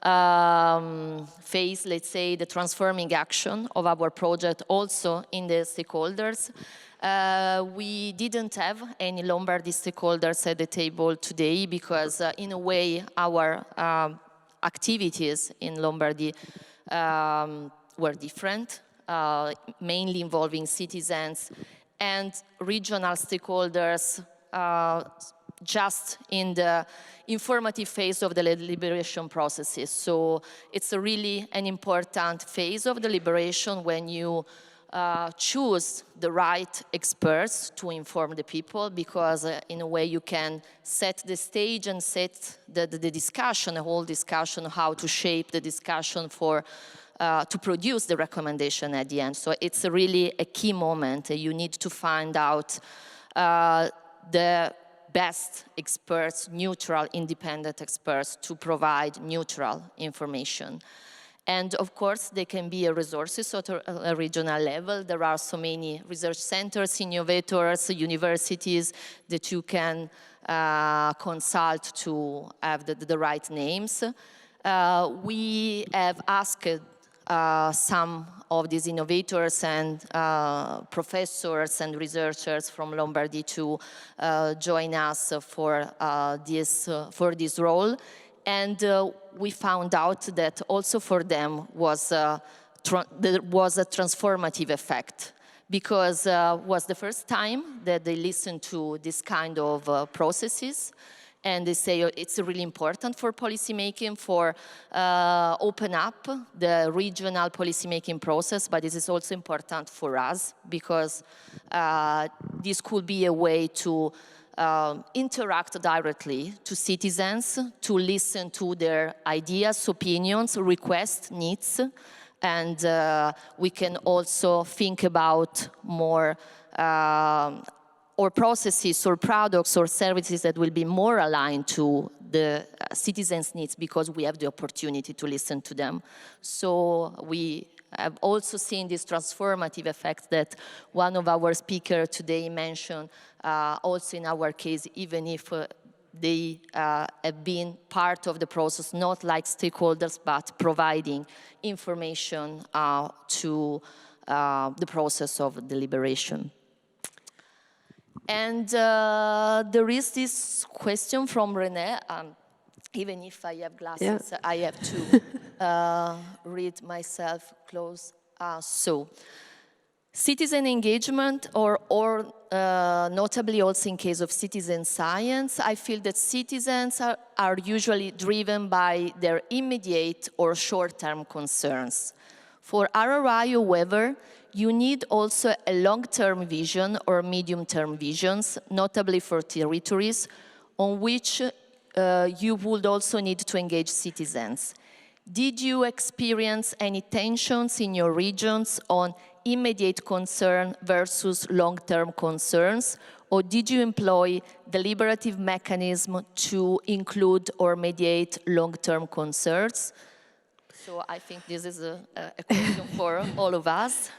Speaker 1: phase, let's say, the transforming action of our project also in the stakeholders. We didn't have any Lombardy stakeholders at the table today because in a way our activities in Lombardy were different, mainly involving citizens and regional stakeholders just in the informative phase of the deliberation processes. So it's really an important phase of deliberation when you choose the right experts to inform the people, because in a way you can set the stage and set the discussion, the whole discussion, how to shape the discussion for to produce the recommendation at the end. So it's really a key moment. You need to find out the best experts, neutral, independent experts to provide neutral information. And of course, they can be resources at a regional level. There are so many research centers, innovators, universities that you can consult to have the right names. We have asked some of these innovators and professors and researchers from Lombardy to join us for this role. And we found out that also for them there was a transformative effect, because it was the first time that they listened to this kind of processes. And they say it's really important for policymaking, for open up the regional policymaking process, but this is also important for us, because this could be a way to interact directly to citizens, to listen to their ideas, opinions, requests, needs, and we can also think about more or processes or products or services that will be more aligned to the citizens' needs, because we have the opportunity to listen to them. So we have also seen this transformative effect that one of our speakers today mentioned, also in our case, even if they have been part of the process, not like stakeholders, but providing information to the process of deliberation. And there is this question from René. Even if I have glasses, I have to read myself close. So, citizen engagement, or notably also in case of citizen science, I feel that citizens are usually driven by their immediate or short-term concerns. For RRI, however, you need also a long-term vision or medium-term visions, notably for territories, on which you would also need to engage citizens. Did you experience any tensions in your regions on immediate concern versus long-term concerns, or did you employ deliberative mechanism to include or mediate long-term concerns? So I think this is a question for all of us.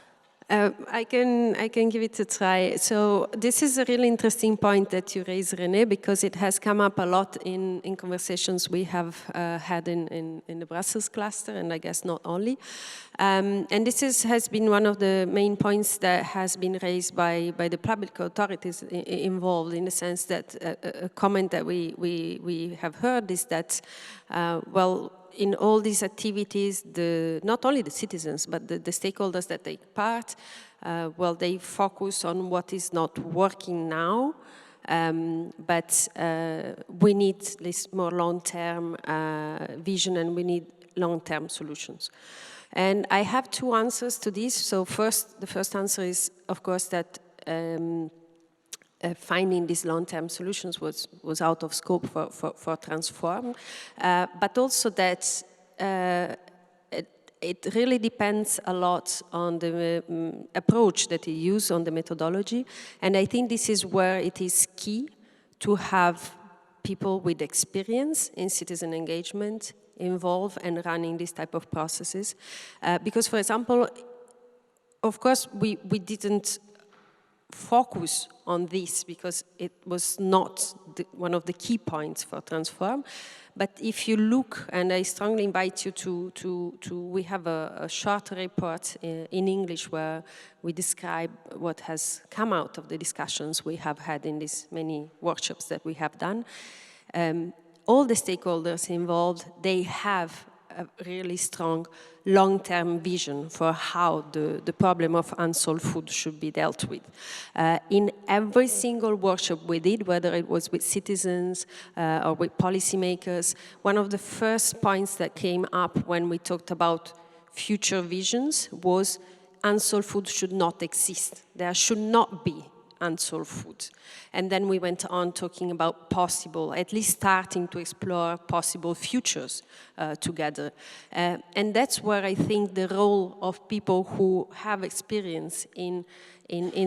Speaker 3: I can give it a try. So this is a really interesting point that you raise, René, because it has come up a lot in conversations we have had in the Brussels cluster, and I guess not only. And this has been one of the main points that has been raised by the public authorities involved, in the sense that a comment that we have heard is that, well, in all these activities, not only the citizens, but the stakeholders that take part, well, they focus on what is not working now, but we need at least more long-term vision, and we need long-term solutions. And I have two answers to this. So the first answer is, of course, that finding these long-term solutions was out of scope for Transform, but also that it really depends a lot on the approach that you use, on the methodology, and I think this is where it is key to have people with experience in citizen engagement involved and running this type of processes, because, for example, of course, we didn't focus on this because it was not one of the key points for Transform. But if you look, and I strongly invite you we have a short report in English where we describe what has come out of the discussions we have had in these many workshops that we have done. All the stakeholders involved, they have a really strong long-term vision for how the problem of unsold food should be dealt with. In every single workshop we did, whether it was with citizens or with policymakers, one of the first points that came up when we talked about future visions was unsold food should not exist. There should not be unsold food. And then we went on talking about possible, at least starting to explore possible futures together. And that's where I think the role of people who have experience in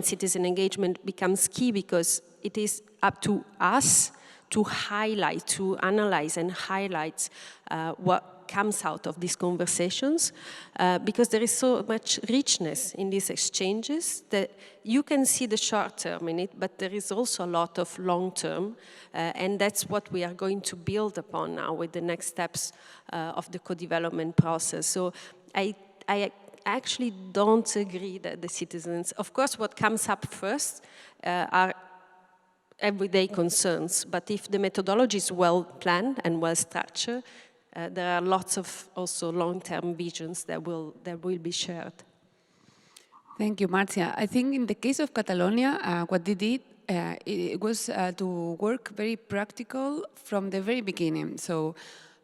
Speaker 3: citizen engagement becomes key, because it is up to us to highlight, to analyze and highlight what comes out of these conversations, because there is so much richness in these exchanges that you can see the short term in it, but there is also a lot of long term, and that's what we are going to build upon now with the next steps of the co-development process. So I actually don't agree that the citizens, of course what comes up first are everyday concerns, but if the methodology is well planned and well structured, there are lots of also long-term visions that will be shared.
Speaker 6: Thank you, Marzia. I think in the case of Catalonia, what they did, it was to work very practical from the very beginning. So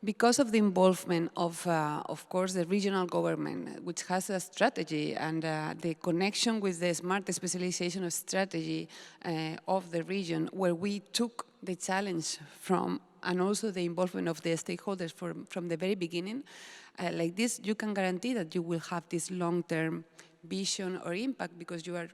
Speaker 6: because of the involvement of course, the regional government, which has a strategy, and the connection with the smart specialization of strategy of the region, where we took the challenge from, and also the involvement of the stakeholders from the very beginning, like this, you can guarantee that you will have this long-term vision or impact, because you are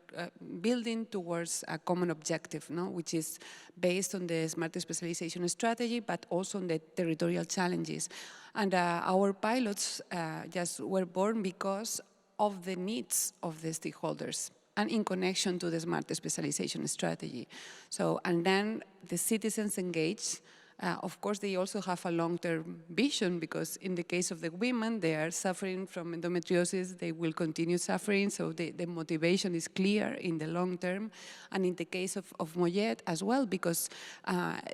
Speaker 6: building towards a common objective, no? Which is based on the smart specialization strategy, but also on the territorial challenges. And our pilots just were born because of the needs of the stakeholders and in connection to the smart specialization strategy. So, and then the citizens engaged. Of course, they also have a long-term vision, because in the case of the women, they are suffering from endometriosis, they will continue suffering, so the motivation is clear in the long term. And in the case of Mollet as well, because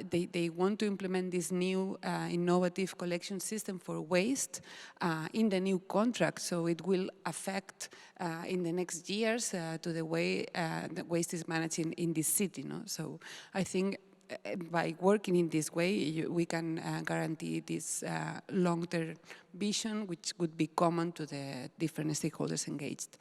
Speaker 6: they want to implement this new innovative collection system for waste in the new contract, so it will affect in the next years to the way the waste is managed in this city. No? So I think by working in this way, we can guarantee this long-term vision, which would be common to the different stakeholders engaged.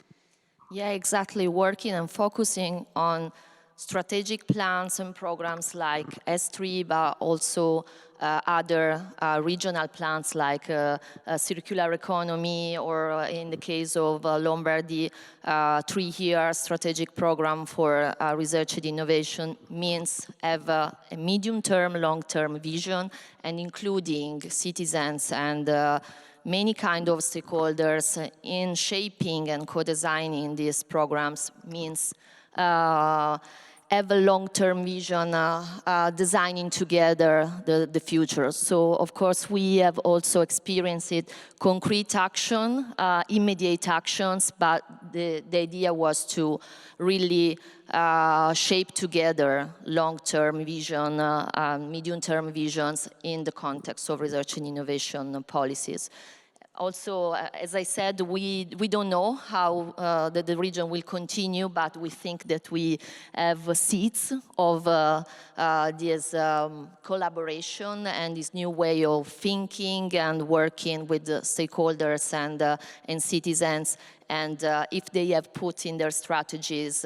Speaker 1: Yeah, exactly. Working and focusing on strategic plans and programs like S3, but also other regional plans like circular economy, or in the case of Lombardy, 3-year strategic program for research and innovation, means have a medium-term, long-term vision, and including citizens and many kind of stakeholders in shaping and co-designing these programs means have a long-term vision, designing together the future. So, of course, we have also experienced it, concrete action, immediate actions, but the idea was to really shape together long-term vision, medium-term visions in the context of research and innovation policies. Also, as I said, we don't know how the region will continue, but we think that we have seeds of this collaboration and this new way of thinking and working with the stakeholders and citizens. And if they have put in their strategies,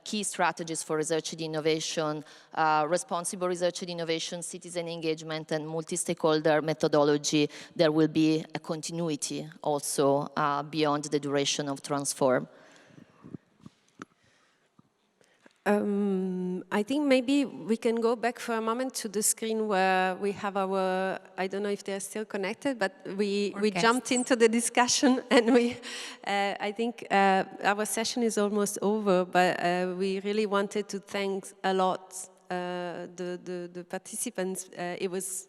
Speaker 1: key strategies for research and innovation, responsible research and innovation, citizen engagement, and multi-stakeholder methodology, there will be a continuity also beyond the duration of Transform.
Speaker 3: I think maybe we can go back for a moment to the screen where we have our, I don't know if they're still connected, but we jumped into the discussion and I think our session is almost over, but we really wanted to thank a lot the participants. It was,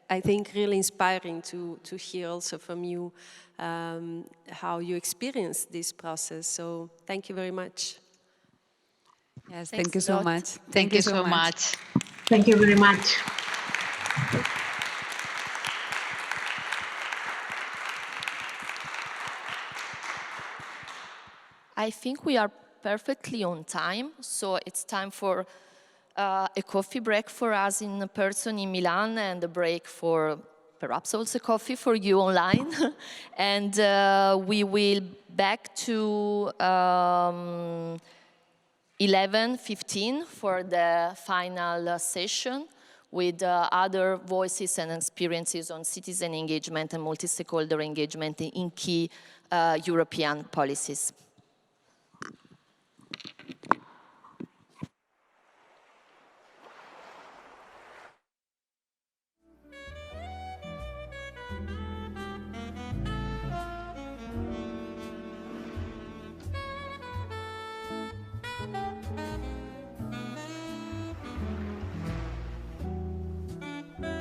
Speaker 3: I think, really inspiring to hear also from you how you experienced this process. So thank you very much.
Speaker 6: Yes,
Speaker 1: Thanks
Speaker 6: thank you
Speaker 1: a
Speaker 6: so
Speaker 1: lot.
Speaker 6: much.
Speaker 10: Thank you so much.
Speaker 7: Thank you very much.
Speaker 1: I think we are perfectly on time, so it's time for a coffee break for us in person in Milan and a break for perhaps also coffee for you online. And we will back to 11:15 for the final session with other voices and experiences on citizen engagement and multi-stakeholder engagement in key European policies.